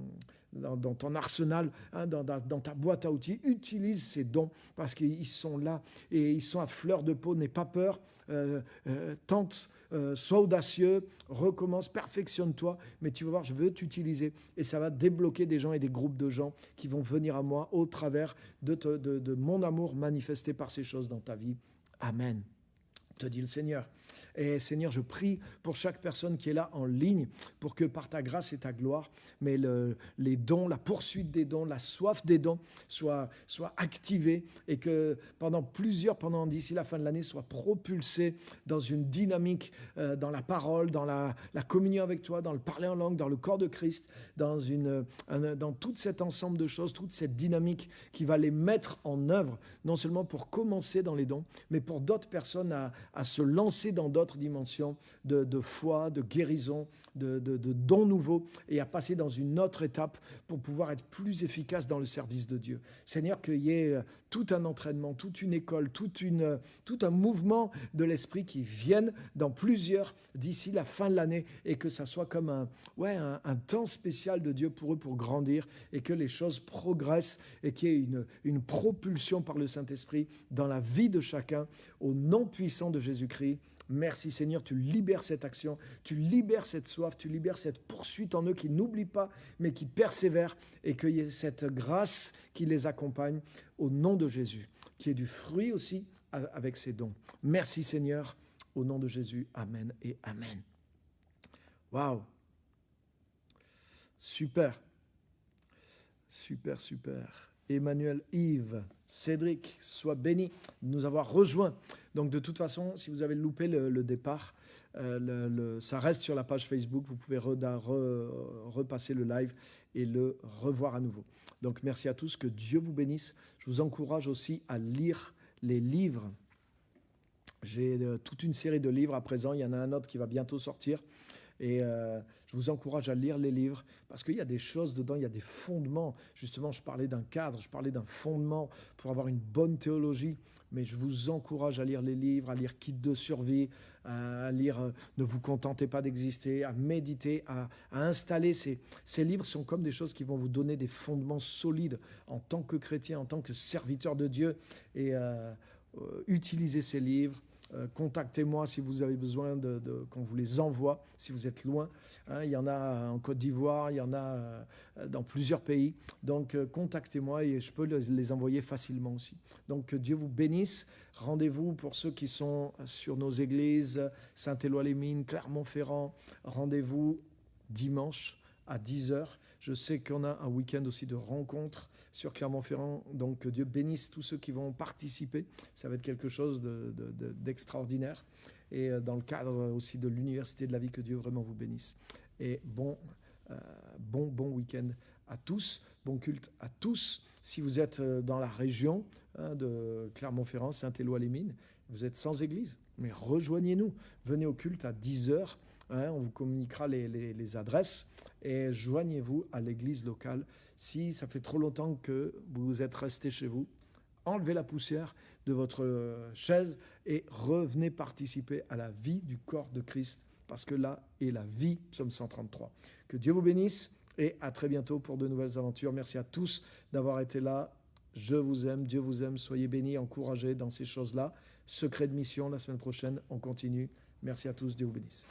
arsenal, dans ta boîte à outils. Utilise ces dons parce qu'ils sont là et ils sont à fleur de peau. N'aie pas peur, tente, sois audacieux, recommence, perfectionne-toi, mais tu vas voir, je veux t'utiliser et ça va débloquer des gens et des groupes de gens qui vont venir à moi au travers de mon amour manifesté par ces choses dans ta vie. Amen, te dit le Seigneur. Et Seigneur, je prie pour chaque personne qui est là en ligne, pour que par ta grâce et ta gloire, mais les dons, la poursuite des dons, la soif des dons soient activés, et que d'ici la fin de l'année, soient propulsés dans une dynamique, dans la parole, dans la communion avec toi, dans le parler en langue, dans le corps de Christ, dans tout cet ensemble de choses, toute cette dynamique qui va les mettre en œuvre, non seulement pour commencer dans les dons, mais pour d'autres personnes à se lancer dans d'autres dimensions de foi, de guérison, de dons nouveaux, et à passer dans une autre étape pour pouvoir être plus efficace dans le service de Dieu. Seigneur, qu'il y ait tout un entraînement, toute une école, tout un mouvement de l'esprit qui vienne dans plusieurs d'ici la fin de l'année, et que ça soit comme un temps spécial de Dieu pour eux, pour grandir, et que les choses progressent, et qu'il y ait une propulsion par le Saint-Esprit dans la vie de chacun, au nom puissant de Jésus-Christ. Merci Seigneur, tu libères cette action, tu libères cette soif, tu libères cette poursuite en eux qui n'oublient pas, mais qui persévèrent, et qu'il y ait cette grâce qui les accompagne au nom de Jésus, qui ait du fruit aussi avec ces dons. Merci Seigneur, au nom de Jésus, amen et amen. Waouh, super, super, super. Emmanuel, Yves, Cédric, sois bénis de nous avoir rejoints. Donc de toute façon, si vous avez loupé le départ, ça reste sur la page Facebook. Vous pouvez repasser le live et le revoir à nouveau. Donc merci à tous, que Dieu vous bénisse. Je vous encourage aussi à lire les livres. J'ai toute une série de livres à présent. Il y en a un autre qui va bientôt sortir. Et je vous encourage à lire les livres, parce qu'il y a des choses dedans, il y a des fondements. Justement, je parlais d'un cadre, je parlais d'un fondement pour avoir une bonne théologie. Mais je vous encourage à lire les livres, à lire Kit de survie, à lire Ne vous contentez pas d'exister, à méditer, à installer. Ces livres sont comme des choses qui vont vous donner des fondements solides en tant que chrétien, en tant que serviteur de Dieu. Et utilisez ces livres. Contactez-moi si vous avez besoin qu'on vous les envoie, si vous êtes loin. Il y en a en Côte d'Ivoire, il y en a dans plusieurs pays. Donc, contactez-moi et je peux les envoyer facilement aussi. Donc, que Dieu vous bénisse. Rendez-vous pour ceux qui sont sur nos églises, Saint-Éloi-les-Mines, Clermont-Ferrand. Rendez-vous dimanche à 10h. Je sais qu'on a un week-end aussi de rencontres sur Clermont-Ferrand, donc que Dieu bénisse tous ceux qui vont participer. Ça va être quelque chose d'extraordinaire. Et dans le cadre aussi de l'Université de la vie, que Dieu vraiment vous bénisse. Et bon week-end à tous, bon culte à tous. Si vous êtes dans la région de Clermont-Ferrand, Saint-Éloi-les-Mines, vous êtes sans église, mais rejoignez-nous. Venez au culte à 10h. On vous communiquera les adresses, et joignez-vous à l'église locale. Si ça fait trop longtemps que vous êtes resté chez vous, enlevez la poussière de votre chaise et revenez participer à la vie du corps de Christ, parce que là est la vie, psaume 133. Que Dieu vous bénisse et à très bientôt pour de nouvelles aventures. Merci à tous d'avoir été là. Je vous aime, Dieu vous aime, soyez bénis, encouragés dans ces choses-là. Secret de mission, la semaine prochaine, on continue. Merci à tous, Dieu vous bénisse.